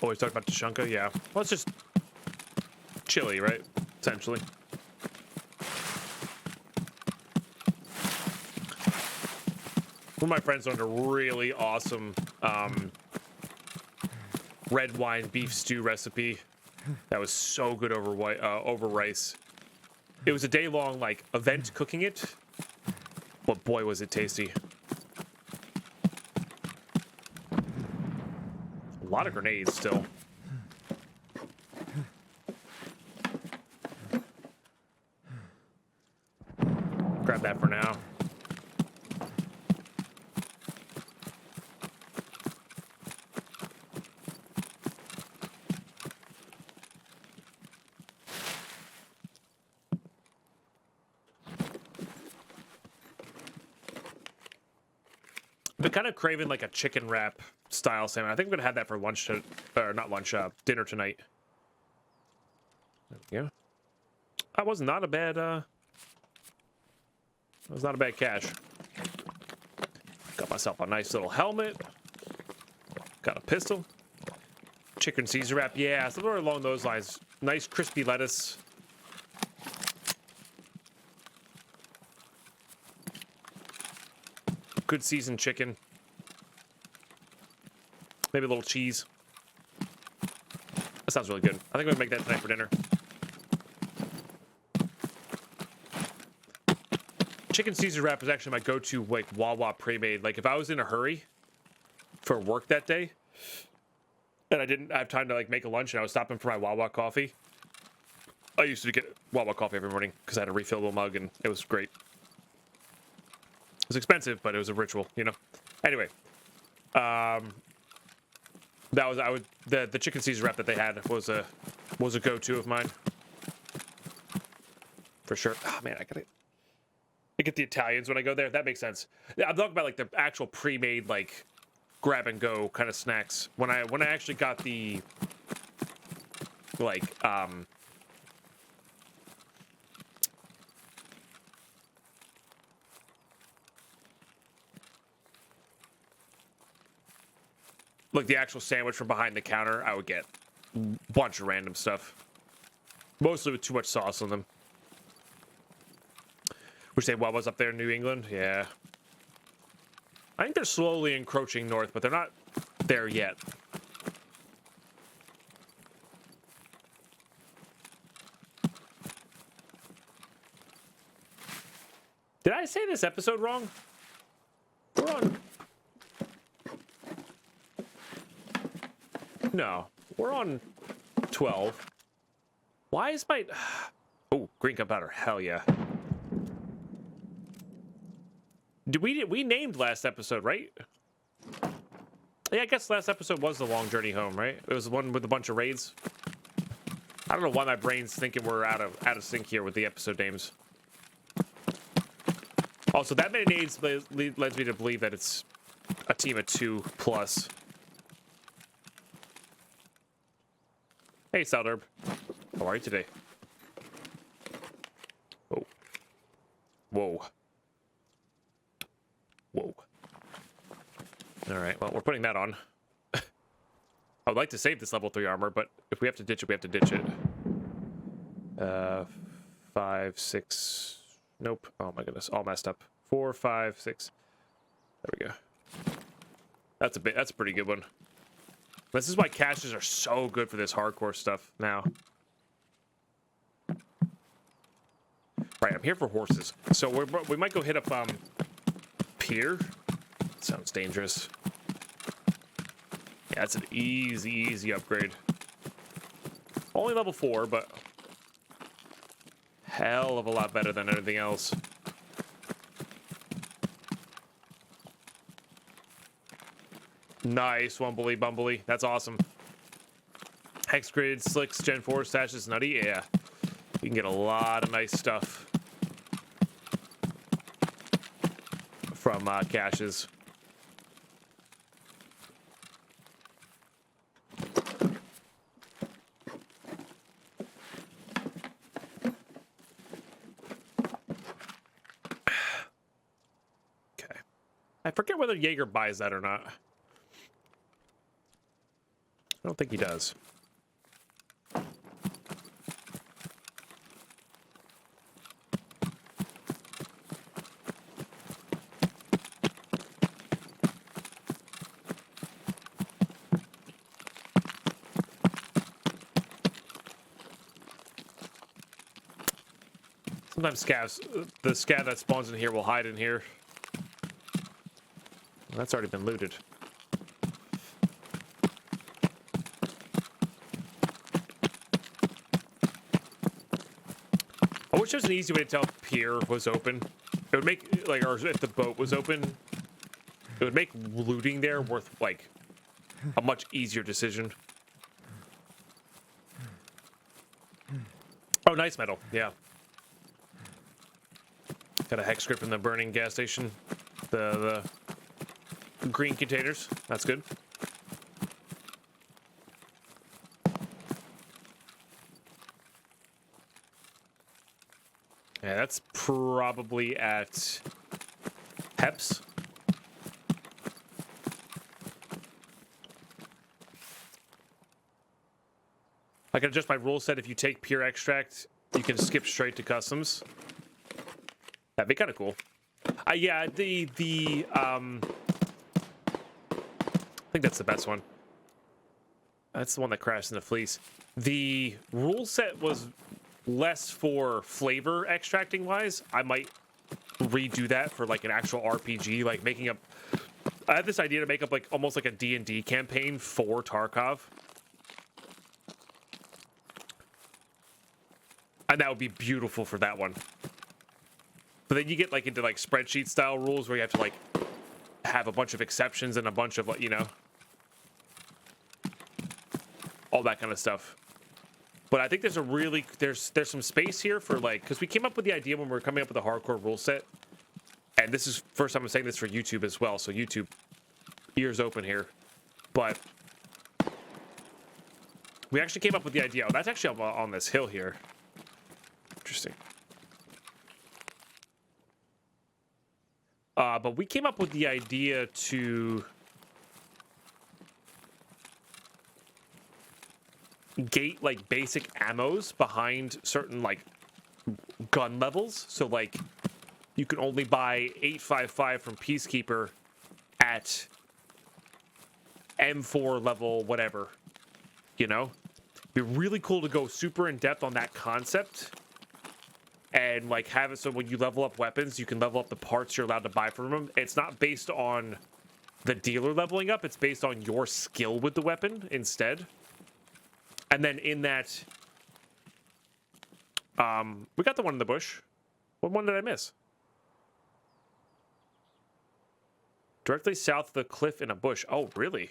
Always talk about Tashunka. Yeah, well, it's just chili, right? Essentially. One of my friends learned a really awesome red wine beef stew recipe that was so good over rice. It was a day-long like event cooking it, but boy was it tasty. A lot of grenades still. Grab that for now. I've been kind of craving like a chicken wrap style salmon. I think I'm gonna have that for lunch, or not lunch, dinner tonight. Yeah, that was not a bad. It was not a bad cache. Got myself a nice little helmet. Got a pistol. Chicken Caesar wrap. Yeah, somewhere along those lines. Nice crispy lettuce. Good seasoned chicken. Maybe a little cheese. That sounds really good. I think I'm gonna make that tonight for dinner. Chicken Caesar wrap is actually my go-to like Wawa pre-made. Like if I was in a hurry for work that day and I didn't have time to like make a lunch and I was stopping for my Wawa coffee, I used to get Wawa coffee every morning because I had a refillable mug and it was great. It was expensive, but it was a ritual, you know. Anyway, that was the chicken Caesar wrap that they had was a go-to of mine for sure. Oh man, I get the Italians when I go there. That makes sense. I'm talking about like the actual pre-made like grab and go kind of snacks. When I actually got the like the actual sandwich from behind the counter, I would get a bunch of random stuff. Mostly with too much sauce on them. Which they was up there in New England? Yeah. I think they're slowly encroaching north, but they're not there yet. Did I say this episode wrong? We're on... No, we're on 12. Why is my... Oh, green gunpowder. Hell yeah. We named last episode, right? Yeah, I guess last episode was the long journey home, right? It was the one with a bunch of raids. I don't know why my brain's thinking we're out of sync here with the episode names. Also, that many names leads me to believe that it's a team of 2 plus. Hey, Salderb. How are you today? Oh. Whoa. Whoa. All right, well, we're putting that on. I would like to save this level 3 armor, but if we have to ditch it, we have to ditch it. 5, 6... Nope. Oh my goodness, all messed up. 4, 5, 6. There we go. That's a pretty good one. This is why caches are so good for this hardcore stuff now. Right, I'm here for horses. So we might go hit up Pier. Sounds dangerous. Yeah, that's an easy upgrade. Only level 4, but hell of a lot better than anything else. Nice, Wumbly Bumbly. That's awesome. Hex grid, slicks, Gen 4 stashes, nutty. Yeah, you can get a lot of nice stuff from caches. Okay. I forget whether Jaeger buys that or not. I don't think he does. Sometimes the scav that spawns in here will hide in here. Well, that's already been looted. I wish there was an easy way to tell if pier was open. It would make, like, or if the boat was open, it would make looting there worth, like, a much easier decision. Oh, nice metal, yeah. Got a hex script in the burning gas station. The green containers, that's good. Yeah, that's probably at Heps. I can adjust my rule set. If you take pure extract, you can skip straight to customs. That'd be kind of cool. Yeah, I think that's the best one. That's the one that crashed in the fleece. The rule set was less for flavor extracting wise. I might redo that for like an actual RPG, like making up. I had this idea to make up like almost like a D&D campaign for Tarkov. And that would be beautiful for that one. But then you get like into like spreadsheet style rules where you have to like have a bunch of exceptions and a bunch of, you know, all that kind of stuff. But I think there's a really, there's some space here for like, because we came up with the idea when we were coming up with a hardcore rule set. And this is first time I'm saying this for YouTube as well. So YouTube, ears open here. But We actually came up with the idea. Oh, that's actually up on this hill here. Interesting. But we came up with the idea to gate like basic ammos behind certain like gun levels. So like you can only buy 855 from Peacekeeper at M4 level, whatever. You know? It'd be really cool to go super in depth on that concept and like have it so when you level up weapons, you can level up the parts you're allowed to buy from them. It's not based on the dealer leveling up, it's based on your skill with the weapon instead. And then in that, we got the one in the bush. What one did I miss? Directly south of the cliff in a bush. Oh, really?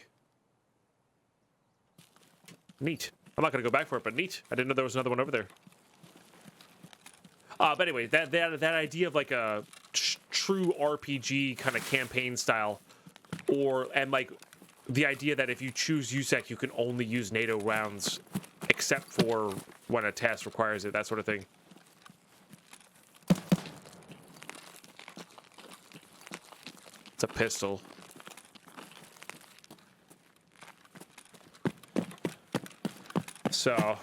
Neat. I'm not going to go back for it, but neat. I didn't know there was another one over there. But anyway, that idea of like a true RPG kind of campaign style, and like the idea that if you choose USEC, you can only use NATO rounds, except for when a task requires it, that sort of thing. It's a pistol. So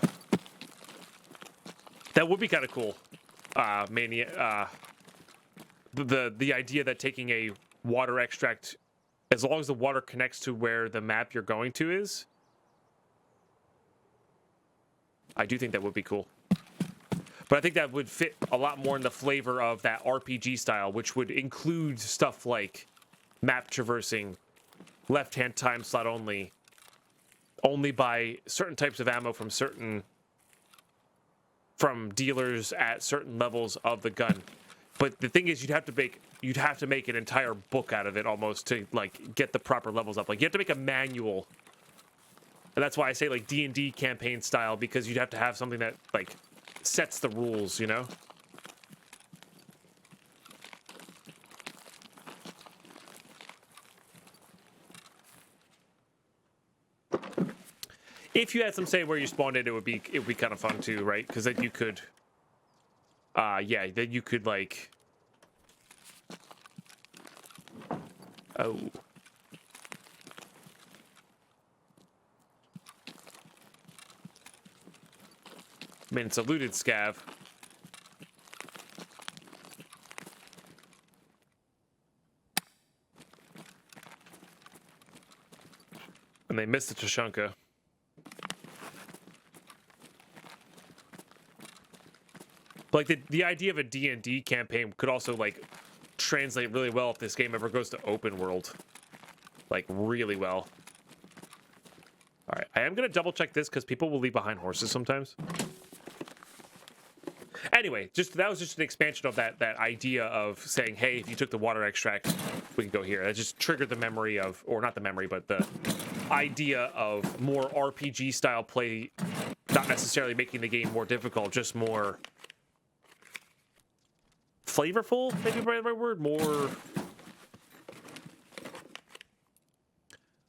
that would be kind of cool. The idea that taking a water extract, as long as the water connects to where the map you're going to is, I do think that would be cool. But I think that would fit a lot more in the flavor of that RPG style, which would include stuff like map traversing, left-hand time slot only buy certain types of ammo from dealers at certain levels of the gun. But the thing is, you'd have to make an entire book out of it almost to like get the proper levels up. Like you have to make a manual, and that's why I say like D&D campaign style, because you'd have to have something that like sets the rules, you know. If you had some say where you spawned it would be kind of fun too, right? Because then you could, yeah, then you could like, oh, I mean it's a looted scav. And they missed the Tushunka. Like the idea of a D&D campaign could also like translate really well if this game ever goes to open world, like really well. All right, I am gonna double check this because people will leave behind horses sometimes. Anyway, that was just an expansion of that idea of saying, hey, if you took the water extract, we can go here. That just triggered the memory of, or not the memory, but the idea of more RPG style play, not necessarily making the game more difficult, just more flavorful, maybe by the right word,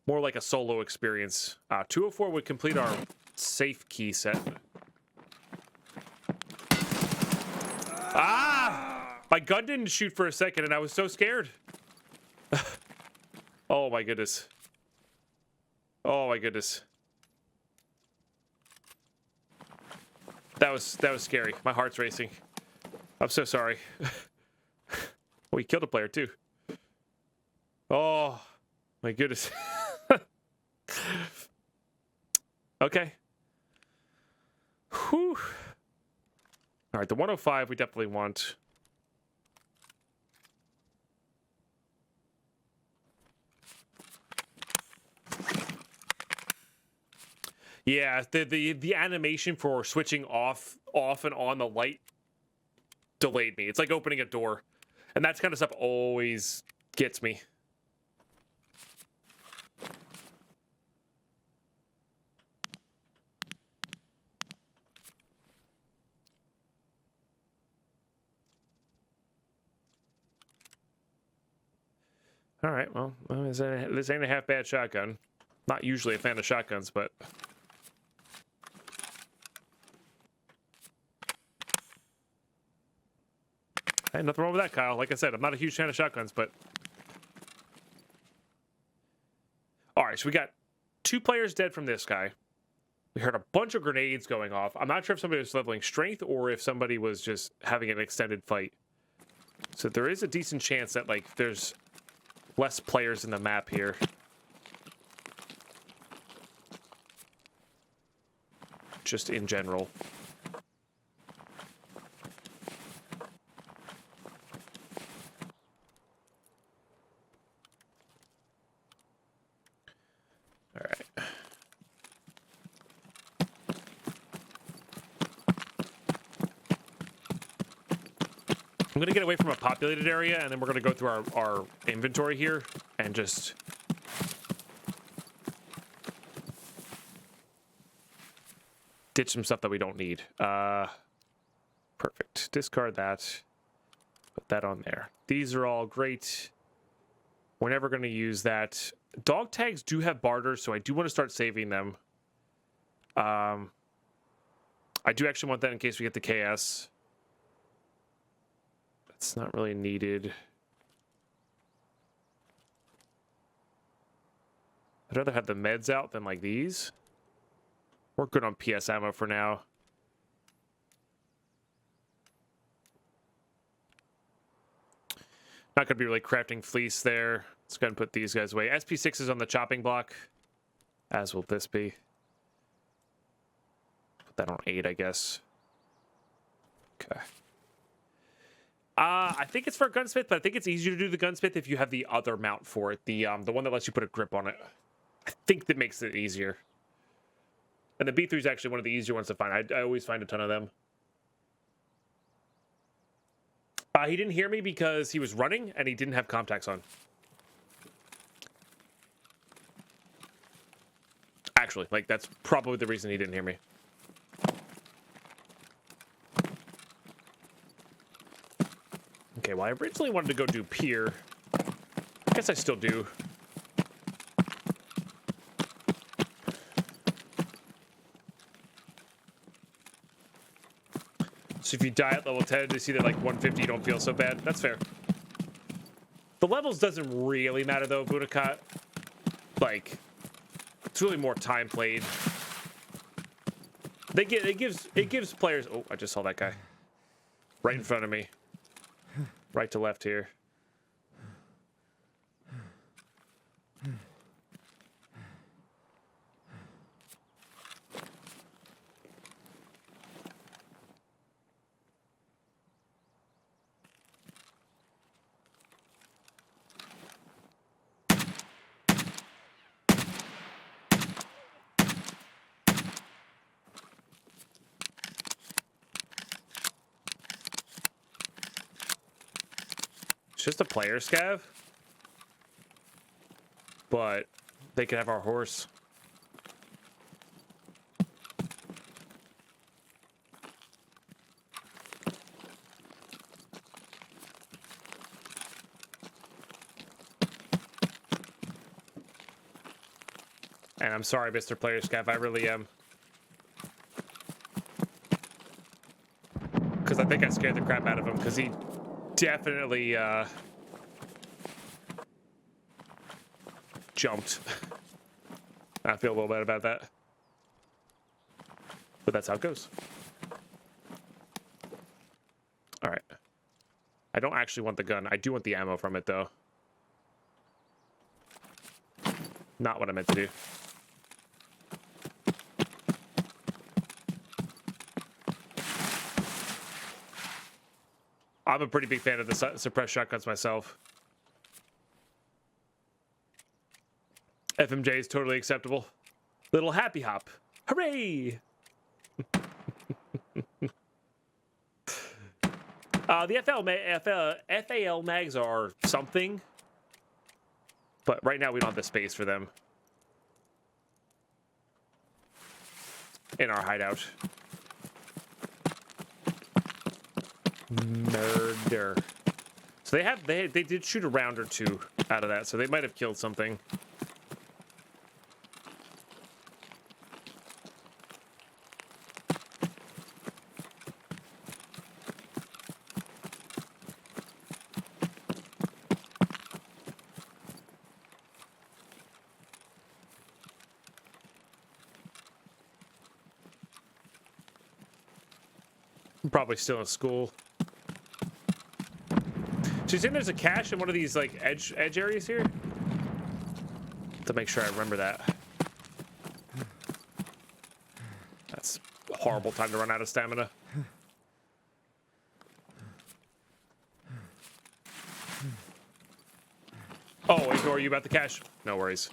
more like a solo experience. 204 would complete our safe key set. Ah! My gun didn't shoot for a second and I was so scared. Oh my goodness. Oh my goodness. That was scary. My heart's racing. I'm so sorry. We killed a player too. Oh my goodness. Okay. Whew. All right, the 105 we definitely want. Yeah, the animation for switching off and on the light delayed me. It's like opening a door. And that kind of stuff always gets me. All right, well, this ain't a half bad shotgun. Not usually a fan of shotguns, but Hey, nothing wrong with that, Kyle. Like I said, I'm not a huge fan of shotguns, but... All right, so we got 2 players dead from this guy. We heard a bunch of grenades going off. I'm not sure if somebody was leveling strength or if somebody was just having an extended fight. So there is a decent chance that, like, there's less players in the map here. Just in general. All right. I'm gonna get away from a populated area, and then we're gonna go through our inventory here and just ditch some stuff that we don't need. Perfect. Discard that. Put that on there. These are all great. We're never gonna use that. Dog tags do have barters, so I do want to start saving them. I do actually want that in case we get the KS. It's not really needed. I'd rather have the meds out than like these. We're good on PS ammo for now. Not gonna be really crafting fleece there. Let's go ahead and put these guys away. SP6 is on the chopping block, as will this be. Put that on 8, I guess. Okay. I think it's for a gunsmith, but I think it's easier to do the gunsmith if you have the other mount for it. The one that lets you put a grip on it. I think that makes it easier. And the B3 is actually one of the easier ones to find. I always find a ton of them. He didn't hear me because he was running and he didn't have contacts on. Actually, like, that's probably the reason he didn't hear me. Okay, well, I originally wanted to go do pier. I guess I still do. So if you die at level 10 to see that like 150, you don't feel so bad. That's fair. The levels doesn't really matter though, Budokat. Like, it's really more time played. It gives players. Oh, I just saw that guy right in front of me. Right to left here. It's just a player scav, but they could have our horse. And I'm sorry, Mr. Player Scav, I really am. Because I think I scared the crap out of him, because he definitely jumped. I feel a little bad about that. But that's how it goes. All right. I don't actually want the gun. I do want the ammo from it, though. Not what I meant to do. I'm a pretty big fan of the suppressed shotguns myself. FMJ is totally acceptable. Little happy hop. Hooray! The FAL mags are something. But right now we don't have the space for them. In our hideout. Murder. So they did shoot a round or two out of that, so they might have killed something. I'm probably still in school. So you saying there's a cache in one of these like edge areas here? To make sure I remember that. That's a horrible time to run out of stamina. Oh, ignore you about the cache. No worries.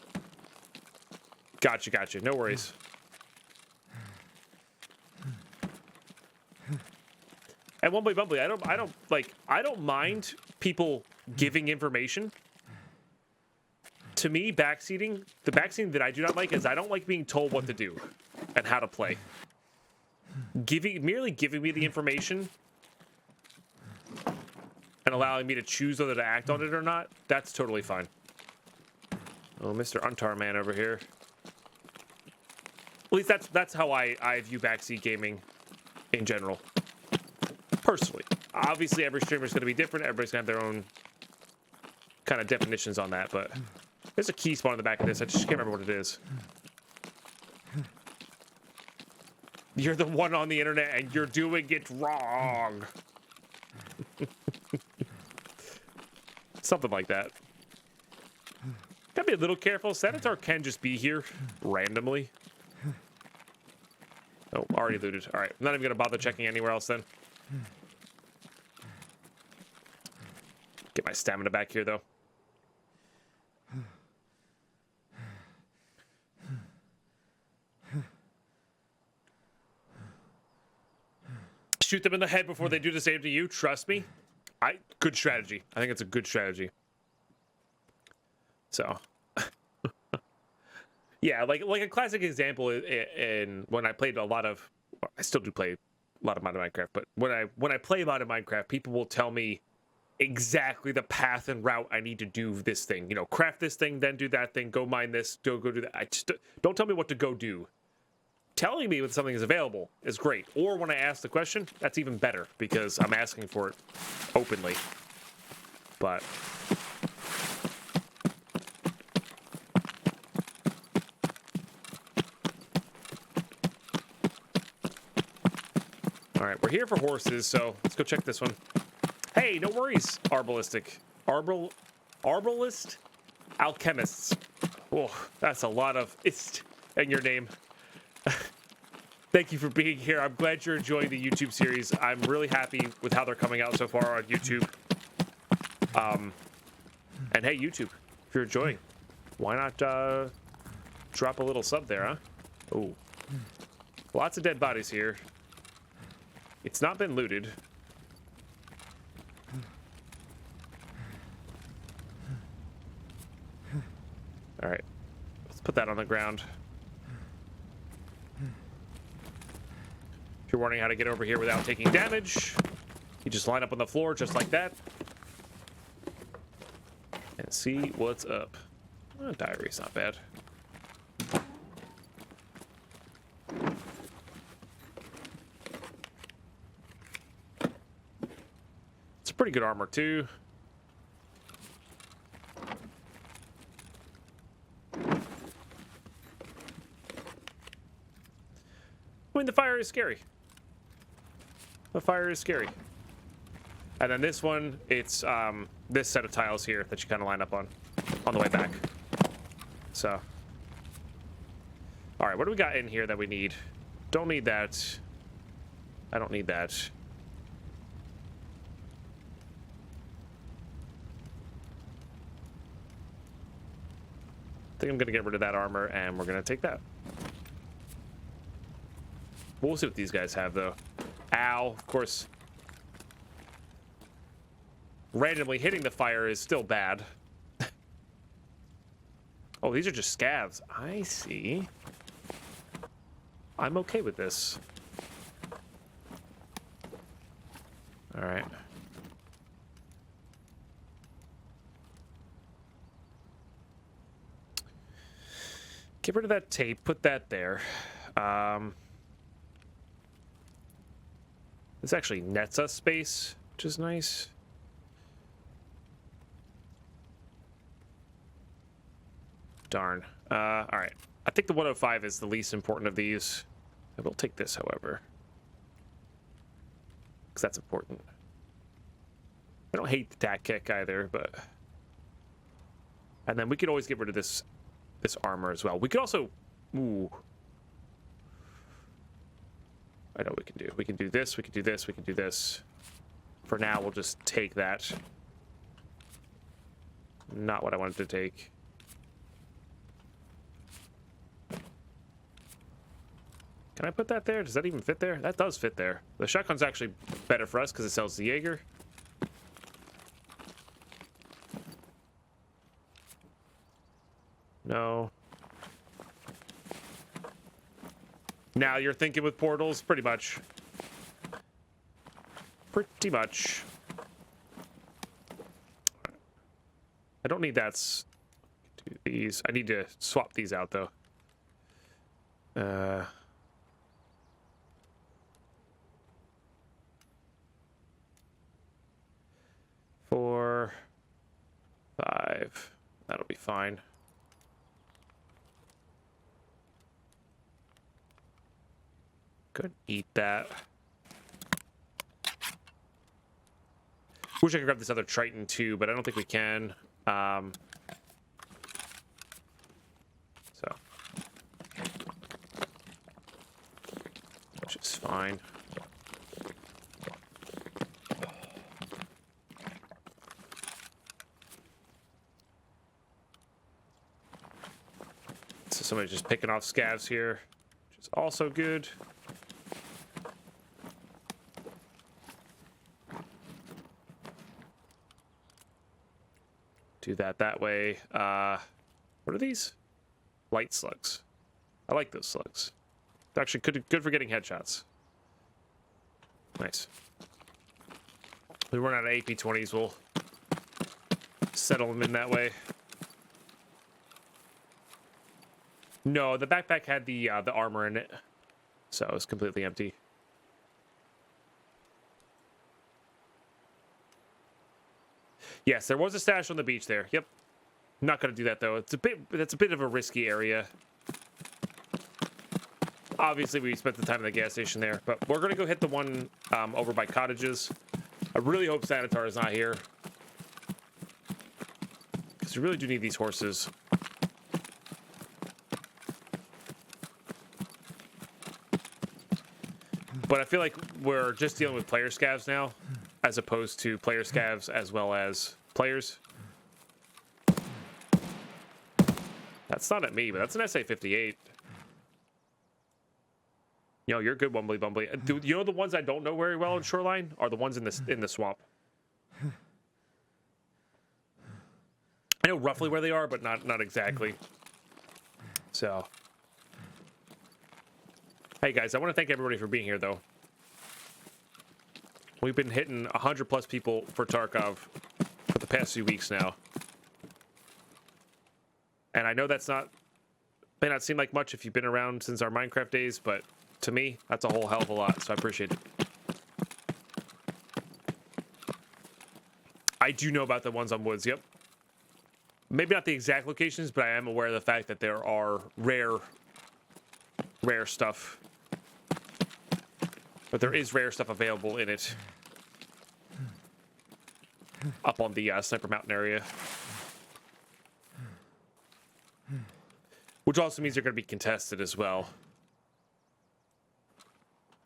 Gotcha. No worries. And Wumbly Bumbly, I don't mind people giving information. To me, backseating, the backseating that I do not like is I don't like being told what to do and how to play. Merely giving me the information and allowing me to choose whether to act on it or not, that's totally fine. Oh, Mr. Untar Man over here. At least that's how I view backseat gaming in general. Personally. Obviously, every streamer is going to be different. Everybody's going to have their own kind of definitions on that, but there's a key spawn in the back of this. I just can't remember what it is. You're the one on the internet and you're doing it wrong. Something like that. Gotta be a little careful. Senator can just be here randomly. Oh, already looted. All right, I'm not even gonna bother checking anywhere else then. Get my stamina back here though. Shoot them in the head before they do the same to you. Trust me. Good strategy. I think it's a good strategy. So, yeah, like a classic example in when I played a lot of, I still do play a lot of modern Minecraft, but when I play modern Minecraft, people will tell me exactly the path and route I need to do this thing. You know, craft this thing, then do that thing, go mine this, go do that. I just don't tell me what to go do. Telling me when something is available is great. Or when I ask the question, that's even better because I'm asking for it openly. But all right, we're here for horses, so let's go check this one. Hey, no worries, Arbalistic. Arbalist Alchemists. Oh, that's a lot of ist in your name. Thank you for being here. I'm glad you're enjoying the YouTube series. I'm really happy with how they're coming out so far on YouTube. And hey, YouTube, if you're enjoying, why not drop a little sub there, huh? Oh, lots of dead bodies here. It's not been looted. All right, let's put that on the ground. If you're wondering how to get over here without taking damage, you just line up on the floor just like that. And see what's up. Oh, diary's not bad. It's pretty good armor too. I mean, the fire is scary. The fire is scary. And then this one, it's this set of tiles here that you kind of line up on the way back. So, all right, what do we got in here that we need? Don't need that. I don't need that. I think I'm gonna get rid of that armor and we're gonna take that. We'll see what these guys have though. Ow, of course. Randomly hitting the fire is still bad. Oh, these are just scavs. I see. I'm okay with this. All right. Get rid of that tape. Put that there. This actually nets us space, which is nice. Darn. All right. I think the 105 is the least important of these. I will take this, however. because that's important. I don't hate the tack kick either, but... And then we could always get rid of this armor as well. We could also... Ooh. I know what we can do. We can do this, we can do this, we can do this. For now, we'll just take that. Not what I wanted to take. Can I put that there? Does that even fit there? That does fit there. The shotgun's actually better for us because it sells the Jaeger. No. Now you're thinking with portals? Pretty much. Pretty much. I don't need that. Do these. I need to swap these out, though. 4, 5. That'll be fine. Could eat that. Wish I could grab this other Triton too, but I don't think we can. So. Which is fine. So somebody's just picking off scavs here, which is also good. Do that way. What are these? Light slugs. I like those slugs. They're actually good for getting headshots. Nice. We run out of AP20s, we'll settle them in that way. No, the backpack had the armor in it, so it was completely empty. Yes, there was a stash on the beach there. Yep. Not gonna do that though. That's a bit of a risky area. Obviously, we spent the time at the gas station there, but we're gonna go hit the one over by cottages. I really hope Sanitar is not here, because we really do need these horses. But I feel like we're just dealing with player scavs now, as opposed to player scavs as well as players. That's not at me, but that's an SA-58. You know, you're good, Wumbly Bumbly. You know the ones I don't know very well in Shoreline are the ones in the swamp. I know roughly where they are, but not exactly. So, hey guys, I want to thank everybody for being here, though. We've been hitting 100+ people for Tarkov for the past few weeks now. And I know that's may not seem like much if you've been around since our Minecraft days, but to me, that's a whole hell of a lot, so I appreciate it. I do know about the ones on Woods, yep. Maybe not the exact locations, but I am aware of the fact that there are rare stuff. But there is rare stuff available in it. Up on the Sniper Mountain area. Which also means they're going to be contested as well.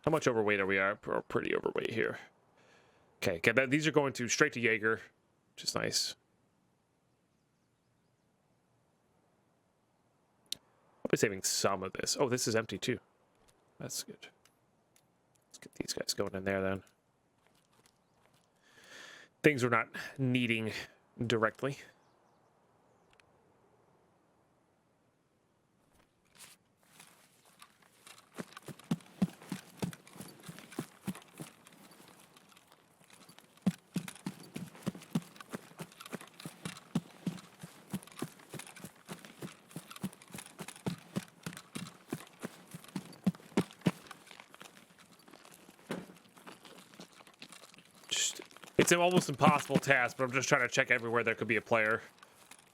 How much overweight are we? We're pretty overweight here. Okay, these are going straight to Jaeger, which is nice. I'll be saving some of this. Oh, this is empty too. That's good. Let's get these guys going in there then. Things we're not needing directly. It's an almost impossible task, but I'm just trying to check everywhere there could be a player.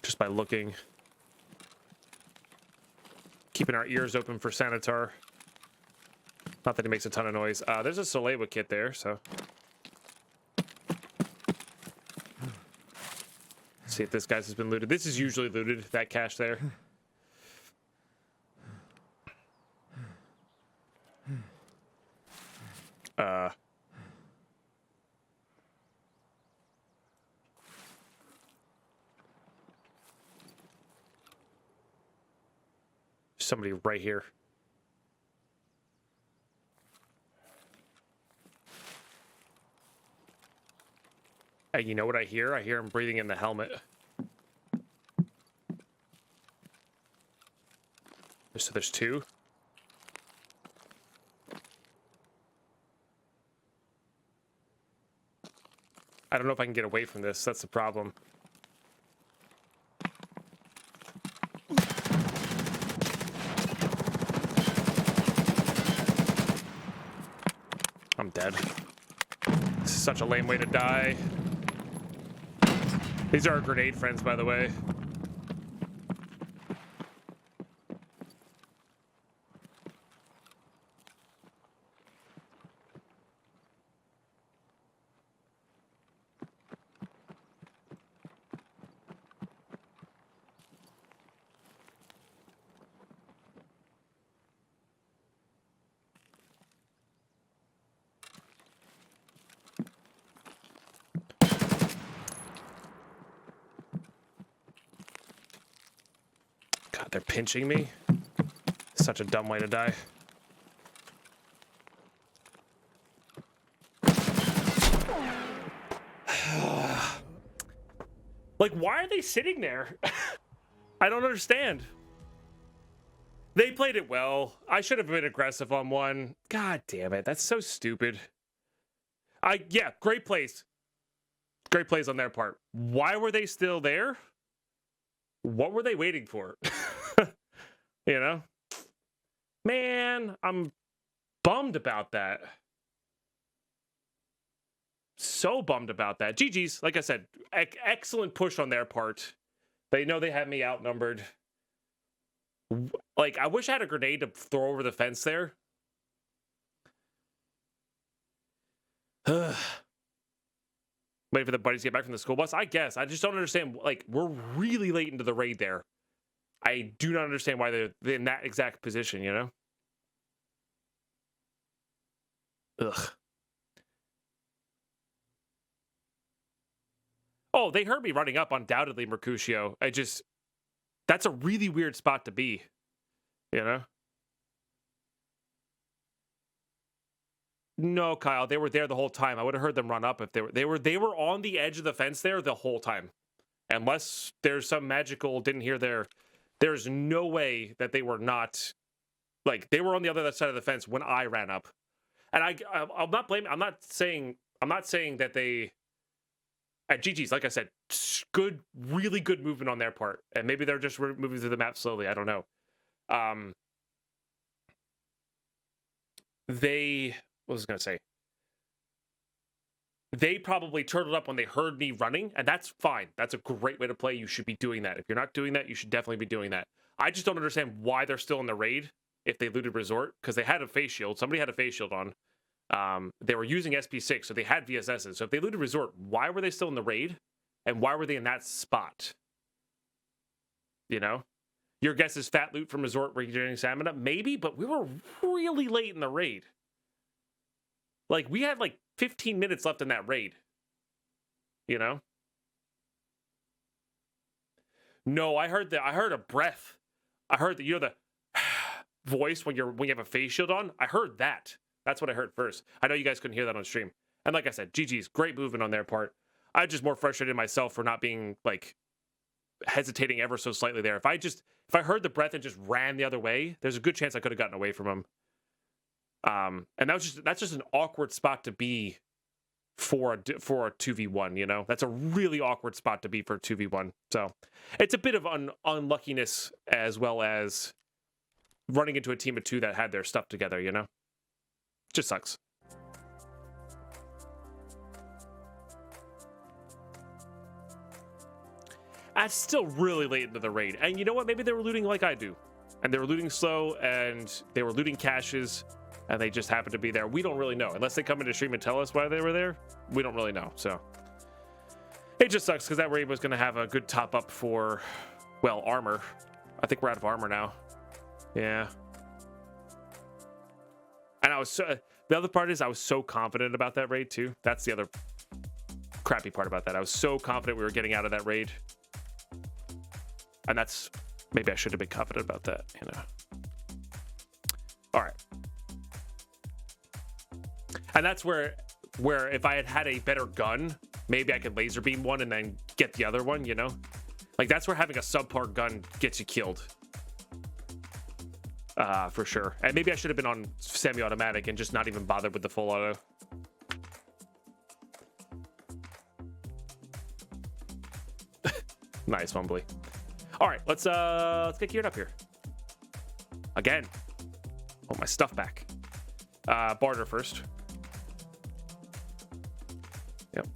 Just by looking. Keeping our ears open for Sanitar. Not that he makes a ton of noise. There's a Solewa kit there, so See if this guy's has been looted. This is usually looted, that cache there. Somebody right here. Hey, you know what I hear? I hear him breathing in the helmet. So there's two. I don't know if I can get away from this. That's the problem. I'm dead. This is such a lame way to die. These are our grenade friends, by the way. God, they're pinching me. Such a dumb way to die. Like, why are they sitting there? I don't understand. They played it well. I should have been aggressive on one. God damn it. That's so stupid. Yeah, great plays. Great plays on their part. Why were they still there? What were they waiting for? You know? Man, I'm bummed about that. So bummed about that. GG's, like I said, excellent push on their part. They know they had me outnumbered. Like, I wish I had a grenade to throw over the fence there. Wait for the buddies to get back from the school bus? I guess. I just don't understand. Like, we're really late into the raid there. I do not understand why they're in that exact position, you know? Ugh. Oh, they heard me running up, undoubtedly, Mercutio. That's a really weird spot to be, you know? No, Kyle, they were there the whole time. I would have heard them run up if they were on the edge of the fence there the whole time. Unless there's some magical didn't hear there's no way that they were not, like, they were on the other side of the fence when I ran up. And I'm not blaming, I'm not saying that they, at GG's, like I said, good, really good movement on their part. And maybe they're just moving through the map slowly. I don't know. What was I going to say? They probably turtled up when they heard me running, and that's fine. That's a great way to play. You should be doing that. If you're not doing that, you should definitely be doing that. I just don't understand why they're still in the raid if they looted Resort, because they had a face shield. Somebody had a face shield on. They were using SP6, so they had VSSs. So if they looted Resort, why were they still in the raid? And why were they in that spot? You know? Your guess is fat loot from Resort regenerating stamina? Maybe, but we were really late in the raid. Like, we had like 15 minutes left in that raid. You know? No, I heard a breath. I heard that, you know, the voice when you have a face shield on? I heard that. That's what I heard first. I know you guys couldn't hear that on stream. And like I said, GG's, great movement on their part. I'm just more frustrated myself for not being, like, hesitating ever so slightly there. If I heard the breath and just ran the other way, there's a good chance I could have gotten away from him. And that's just an awkward spot to be for a 2v1, you know? That's a really awkward spot to be for a 2v1. So it's a bit of unluckiness as well as running into a team of two that had their stuff together, you know? Just sucks. That's still really late into the raid. And you know what? Maybe they were looting like I do. And they were looting slow, and they were looting caches, and they just happened to be there. We don't really know. Unless they come into stream and tell us why they were there, we don't really know. So It just sucks because that raid was going to have a good top up for, well, armor. I think we're out of armor now. Yeah. And I was so, the other part is I was so confident about that raid too. That's the other crappy part about that. I was so confident we were getting out of that raid. And that's, maybe I should have been confident about that, you know. All right. And that's where if I had had a better gun, maybe I could laser beam one and then get the other one, you know? Like, that's where having a subpar gun gets you killed. For sure. And maybe I should have been on semi-automatic and just not even bothered with the full auto. Nice, Mumbly. All right, let's get geared up here. Again. Want my stuff back. Barter first. Yep.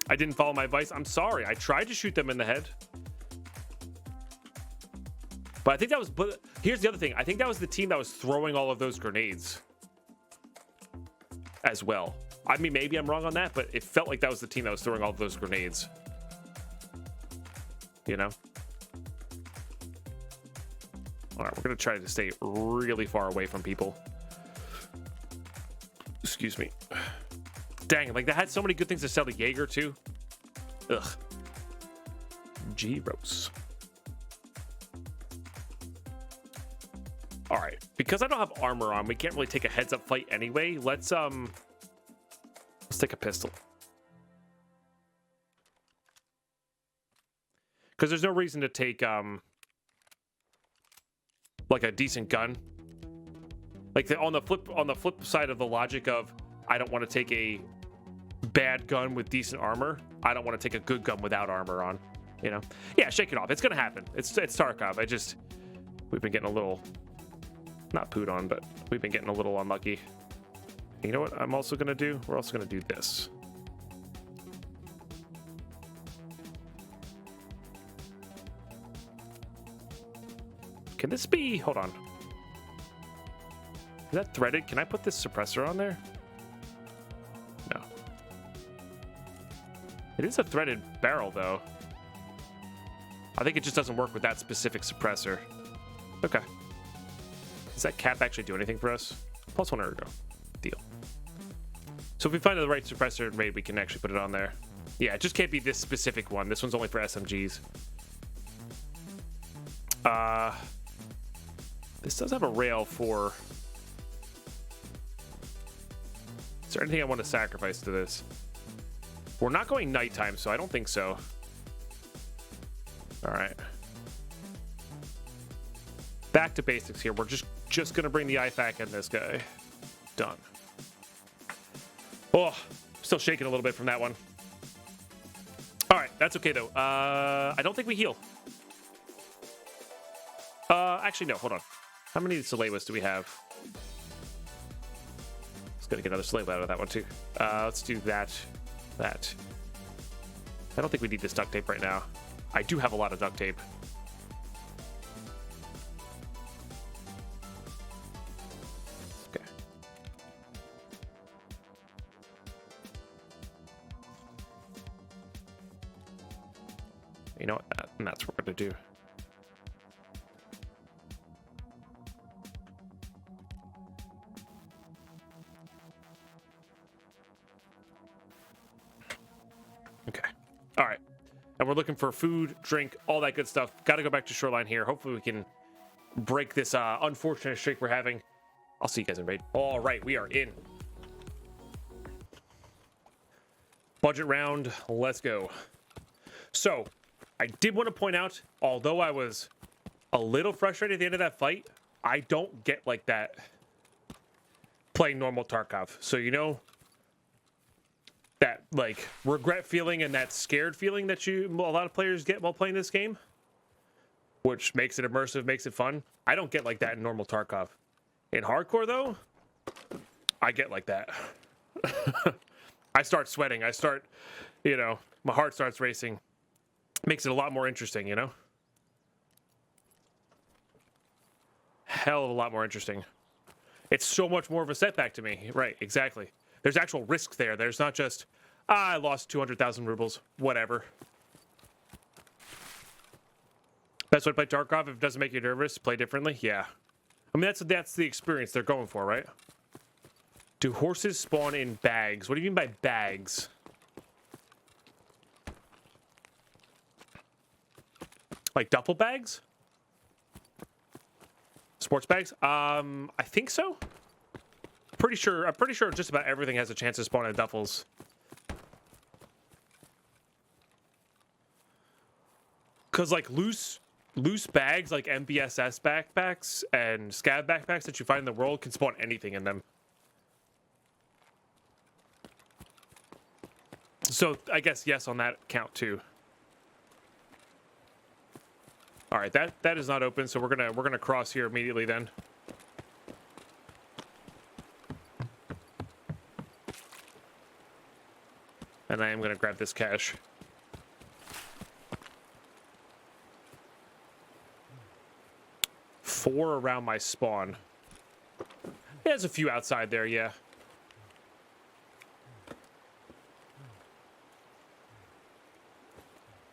I didn't follow my advice. I'm sorry. I tried to shoot them in the head. But I think that was... But here's the other thing. I think that was the team that was throwing all of those grenades. As well. I mean, maybe I'm wrong on that, but it felt like that was the team that was throwing all of those grenades. You know? Alright, we're going to try to stay really far away from people. Excuse me. Dang, like, they had so many good things to sell to Jaeger, too. Ugh. G-Rose. Alright, because I don't have armor on, we can't really take a heads-up fight anyway. Let's take a pistol. Because there's no reason to take, like, a decent gun. Like, on the flip side of the logic of, I don't want to take a bad gun with decent armor. I don't want to take a good gun without armor on, you know? Yeah, shake it off. It's going to happen. It's Tarkov. We've been getting a little, not pooed on, but we've been getting a little unlucky. You know what I'm also going to do? We're also going to do this. Can this be, hold on. Is that threaded? Can I put this suppressor on there? No. It is a threaded barrel, though. I think it just doesn't work with that specific suppressor. Okay. Does that cap actually do anything for us? +1 ergo. Deal. So if we find the right suppressor in raid, we can actually put it on there. Yeah, it just can't be this specific one. This one's only for SMGs. This does have a rail for... Is there anything I want to sacrifice to this? We're not going nighttime, so I don't think so. All right. Back to basics here. We're just going to bring the IFAK in this guy. Done. Oh, still shaking a little bit from that one. All right, that's okay, though. I don't think we heal. Actually, no, hold on. How many Salewas do we have? Let's gotta get another slave out of that one, too. Let's do that. That. I don't think we need this duct tape right now. I do have a lot of duct tape. Okay. You know what? And that's what we're gonna do. Okay. All right. And we're looking for food, drink, all that good stuff. Got to go back to Shoreline here. Hopefully we can break this unfortunate streak we're having. I'll see you guys in raid. All right, we are in. Budget round. Let's go. So, I did want to point out, although I was a little frustrated at the end of that fight, I don't get like that playing normal Tarkov. So, you know, that like regret feeling and that scared feeling that a lot of players get while playing this game, which makes it immersive, makes it fun. I don't get like that in normal Tarkov. In hardcore though, I get like that. I start sweating. I start, you know, my heart starts racing. Makes it a lot more interesting, you know? Hell of a lot more interesting. It's so much more of a setback to me. Right, exactly. There's actual risk there. There's not just, I lost 200,000 rubles. Whatever. Best way to play Tarkov if it doesn't make you nervous, play differently? Yeah. I mean, that's the experience they're going for, right? Do horses spawn in bags? What do you mean by bags? Like duffel bags? Sports bags? I think so. I'm pretty sure just about everything has a chance to spawn in duffels. Cause like loose bags like MBSS backpacks and scav backpacks that you find in the world can spawn anything in them. So I guess yes on that count too. All right, that is not open, so we're gonna cross here immediately then. And I am gonna grab this cash. Four around my spawn. There's a few outside there, yeah.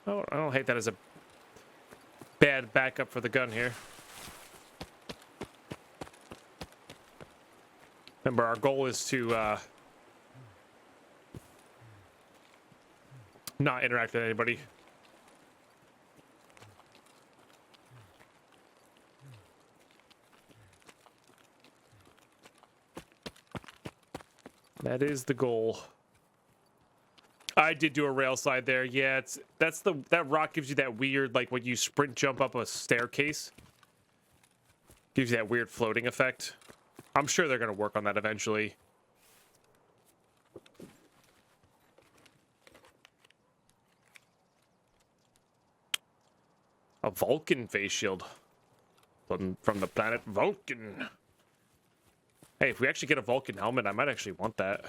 Oh, I don't hate that as a bad backup for the gun here. Remember, our goal is to not interact with anybody. That is the goal. I did do a rail slide there. Yeah, that rock gives you that weird, like when you sprint jump up a staircase. Gives you that weird floating effect. I'm sure they're gonna work on that eventually. A Vulcan face shield. From the planet Vulcan. Hey, if we actually get a Vulcan helmet, I might actually want that.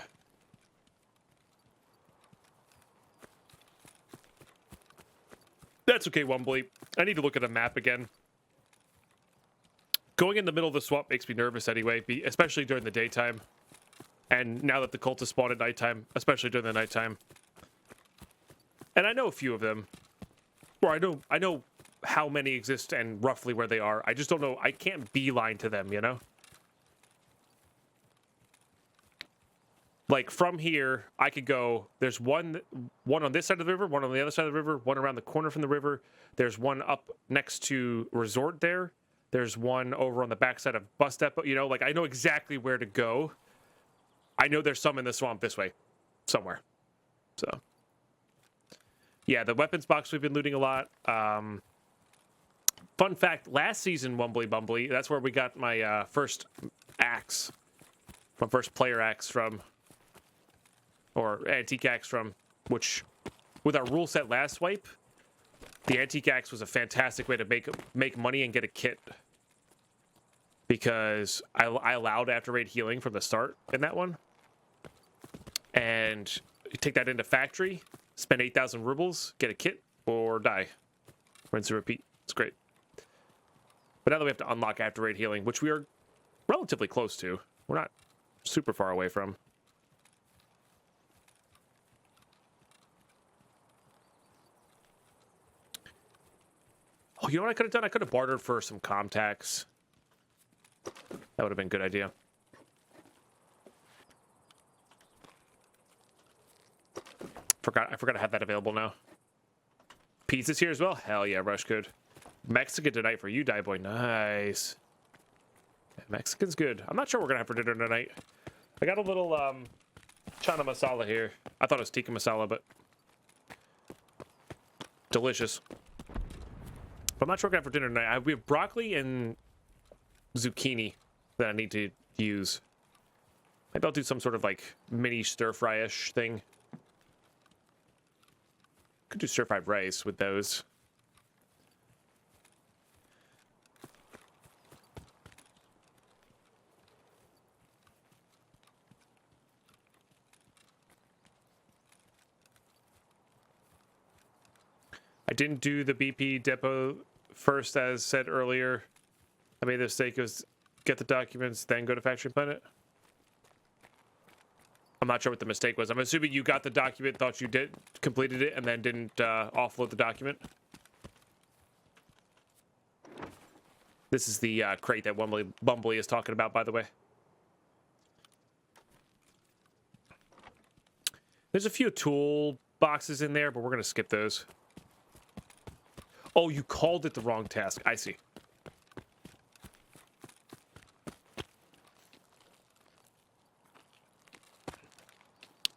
That's okay, Wumbly. I need to look at a map again. Going in the middle of the swamp makes me nervous anyway, especially during the daytime. And now that the cult has spawned at nighttime, especially during the nighttime. And I know a few of them. Or I know how many exist and roughly where they are. I just don't know. I can't beeline to them, you know? Like, from here, I could go... There's one on this side of the river, one on the other side of the river, one around the corner from the river. There's one up next to Resort there. There's one over on the backside of Bus Depot. You know, like, I know exactly where to go. I know there's some in the swamp this way. Somewhere. So. Yeah, the weapons box we've been looting a lot. Fun fact, last season, Wumbly Bumbly, that's where we got my first axe. My first player axe from... Or antique axe from, which, with our rule set last wipe, the antique axe was a fantastic way to make money and get a kit. Because I allowed after raid healing from the start in that one. And you take that into factory, spend 8,000 rubles, get a kit, or die. Rinse and repeat. It's great. But now that we have to unlock after raid healing, which we are relatively close to. We're not super far away from. Oh, you know what I could have done? I could have bartered for some Comtacs. That would have been a good idea. I forgot I had that available now. Pizza's here as well? Hell yeah, Rush Code. Mexican tonight for you, Die Boy. Nice. Yeah, Mexican's good. I'm not sure what we're gonna have for dinner tonight. I got a little chana masala here. I thought it was tikka masala, but delicious. But I'm not sure what we're gonna have for dinner tonight. We have broccoli and zucchini that I need to use. Maybe I'll do some sort of like mini stir-fry-ish thing. Could do stir-fried rice with those. I didn't do the BP depot first, as said earlier. I made the mistake. get the documents, then go to Factory Planet? I'm not sure what the mistake was. I'm assuming you got the document, thought you completed it, and then didn't offload the document. This is the crate that Bumbly is talking about, by the way. There's a few tool boxes in there, but we're going to skip those. Oh, you called it the wrong task. I see.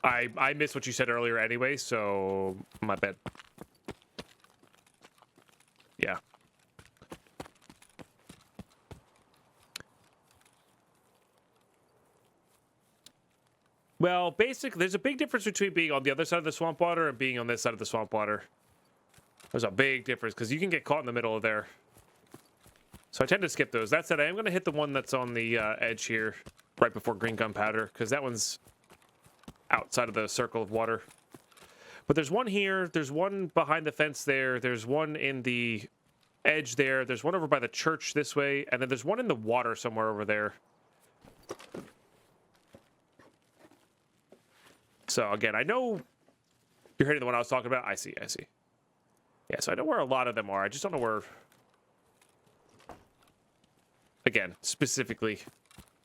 I missed what you said earlier anyway, so my bad. Yeah. Well, basically, there's a big difference between being on the other side of the swamp water and being on this side of the swamp water. There's a big difference, because you can get caught in the middle of there. So I tend to skip those. That said, I am going to hit the one that's on the edge here, right before green gunpowder, because that one's outside of the circle of water. But there's one here, there's one behind the fence there, there's one in the edge there, there's one over by the church this way, and then there's one in the water somewhere over there. So again, I know you're hitting the one I was talking about. I see. Yeah, so I know where a lot of them are. I just don't know where, again, specifically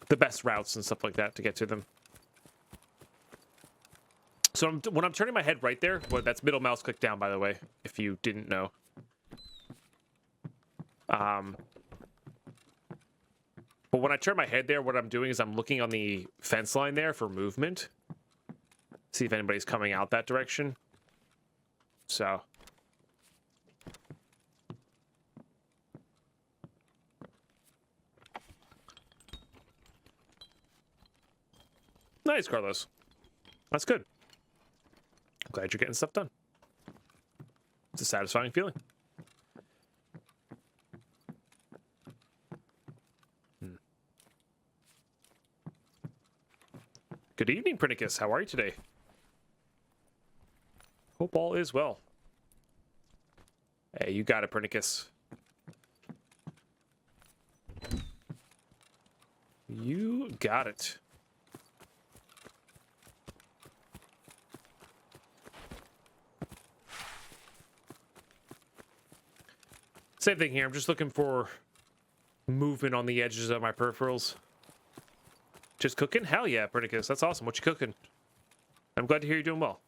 the best routes and stuff like that to get to them. So when I'm turning my head right there, well, that's middle mouse click down, by the way, if you didn't know. But when I turn my head there, what I'm doing is I'm looking on the fence line there for movement. See if anybody's coming out that direction. So. Nice, Carlos. That's good. I'm glad you're getting stuff done. It's a satisfying feeling. Good evening, Prinicus. How are you today? Hope all is well. Hey, you got it, Prinicus. You got it. Same thing here. I'm just looking for movement on the edges of my peripherals. Just cooking? Hell yeah, Prinicus. That's awesome. What you cooking? I'm glad to hear you're doing well.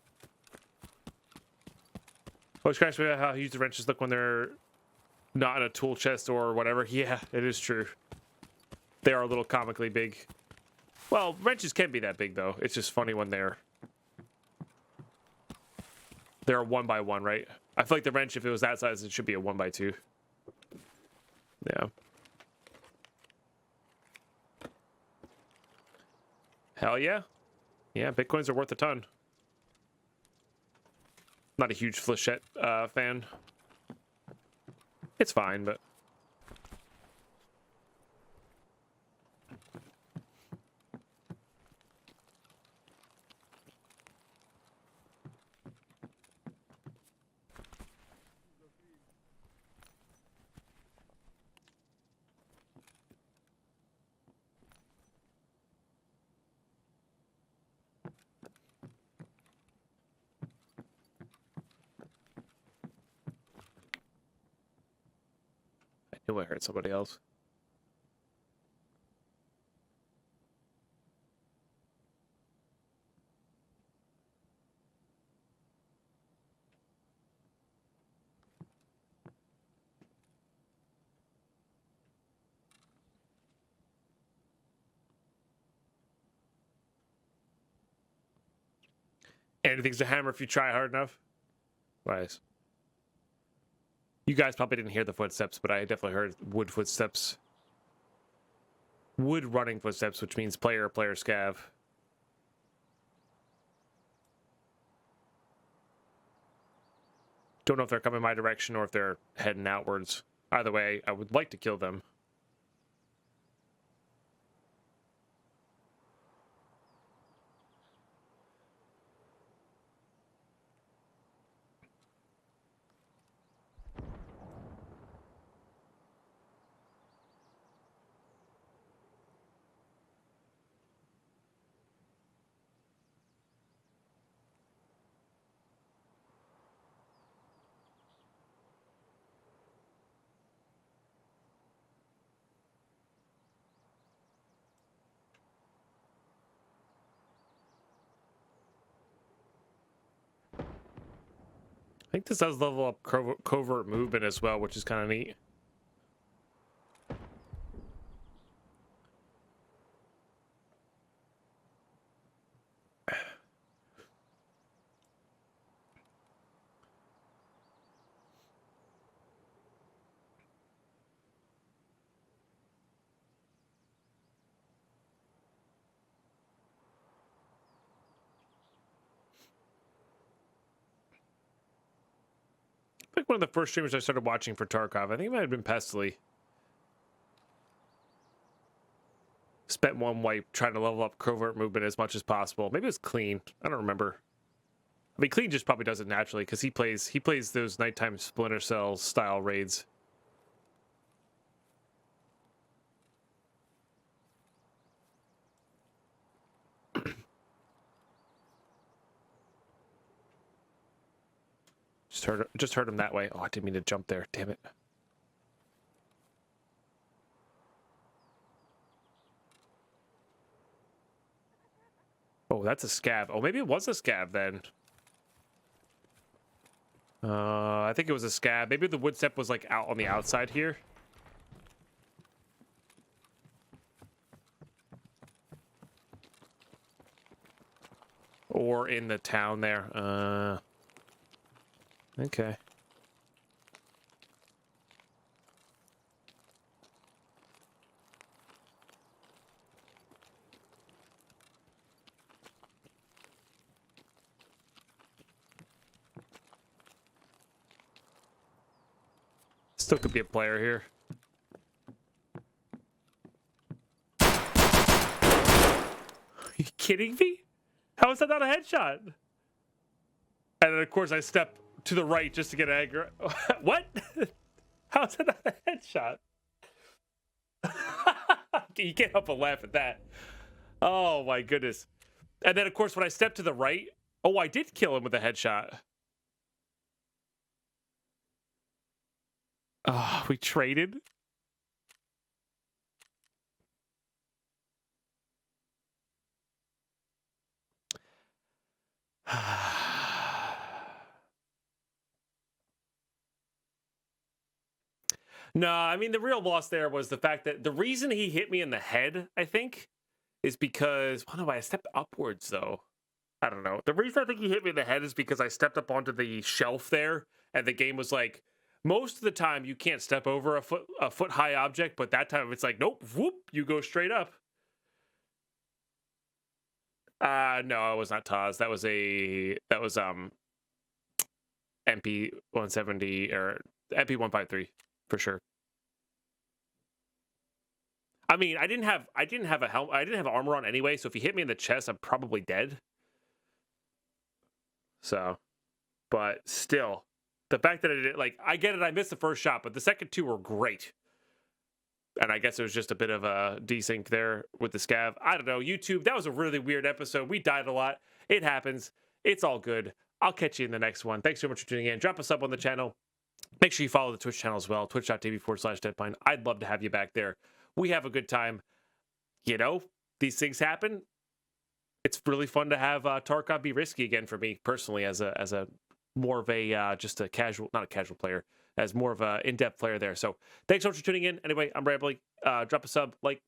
Always cracks me about how huge the wrenches look when they're not in a tool chest or whatever. Yeah, it is true. They are a little comically big. Well, wrenches can be that big, though. It's just funny when they're a 1x1, right? I feel like the wrench, if it was that size, it should be a 1x2. Yeah. Hell yeah. Yeah, Bitcoins are worth a ton. Not a huge Flechette fan. It's fine, but... I knew I heard somebody else. Anything's a hammer if you try hard enough. Nice. You guys probably didn't hear the footsteps, but I definitely heard wood footsteps. Wood running footsteps, which means player scav. Don't know if they're coming my direction or if they're heading outwards. Either way, I would like to kill them. think this does level up covert movement as well, which is kind of neat. I think one of the first streamers I started watching for Tarkov, I think it might have been Pestily. Spent one wipe trying to level up covert movement as much as possible. Maybe it was Clean. I don't remember. I mean, Clean just probably does it naturally because he plays those nighttime Splinter Cell style raids. Just heard him that way. Oh, I didn't mean to jump there. Damn it. Oh, that's a scav. Oh, maybe it was a scav then. I think it was a scav. Maybe the wood step was like out on the outside here. Or in the town there. Okay. Still could be a player here. Are you kidding me? How is that not a headshot? And then, of course, I step to the right just to get aggro. What? How is that not a headshot? You can't help but laugh at that. Oh, my goodness. And then, of course, when I step to the right... Oh, I did kill him with a headshot. Oh, we traded? No, I mean, the real loss there was the fact that the reason he hit me in the head, I think, is because... Well, no, I stepped upwards, though. I don't know. The reason I think he hit me in the head is because I stepped up onto the shelf there, and the game was like, most of the time you can't step over a foot high object, but that time it's like, nope, whoop, you go straight up. No, it was not Taz. That was MP170 or MP153 for sure. I mean, I didn't have a helmet. I didn't have armor on anyway, so if he hit me in the chest, I'm probably dead. So, but still, the fact that I get it, I missed the first shot, but the second two were great. And I guess it was just a bit of a desync there with the scav. I don't know, YouTube, that was a really weird episode. We died a lot. It happens. It's all good. I'll catch you in the next one. Thanks so much for tuning in. Drop a sub on the channel. Make sure you follow the Twitch channel as well, twitch.tv/Deadpine. I'd love to have you back there. We have a good time. You know, these things happen. It's really fun to have Tarkov be risky again for me personally as a more of a just a casual, not a casual player, as more of a in-depth player there. So thanks so much for tuning in. Anyway, I'm rambling. Drop a sub, like,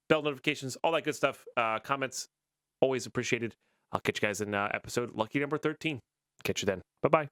bell notifications, all that good stuff. Comments, always appreciated. I'll catch you guys in episode lucky number 13. Catch you then. Bye-bye.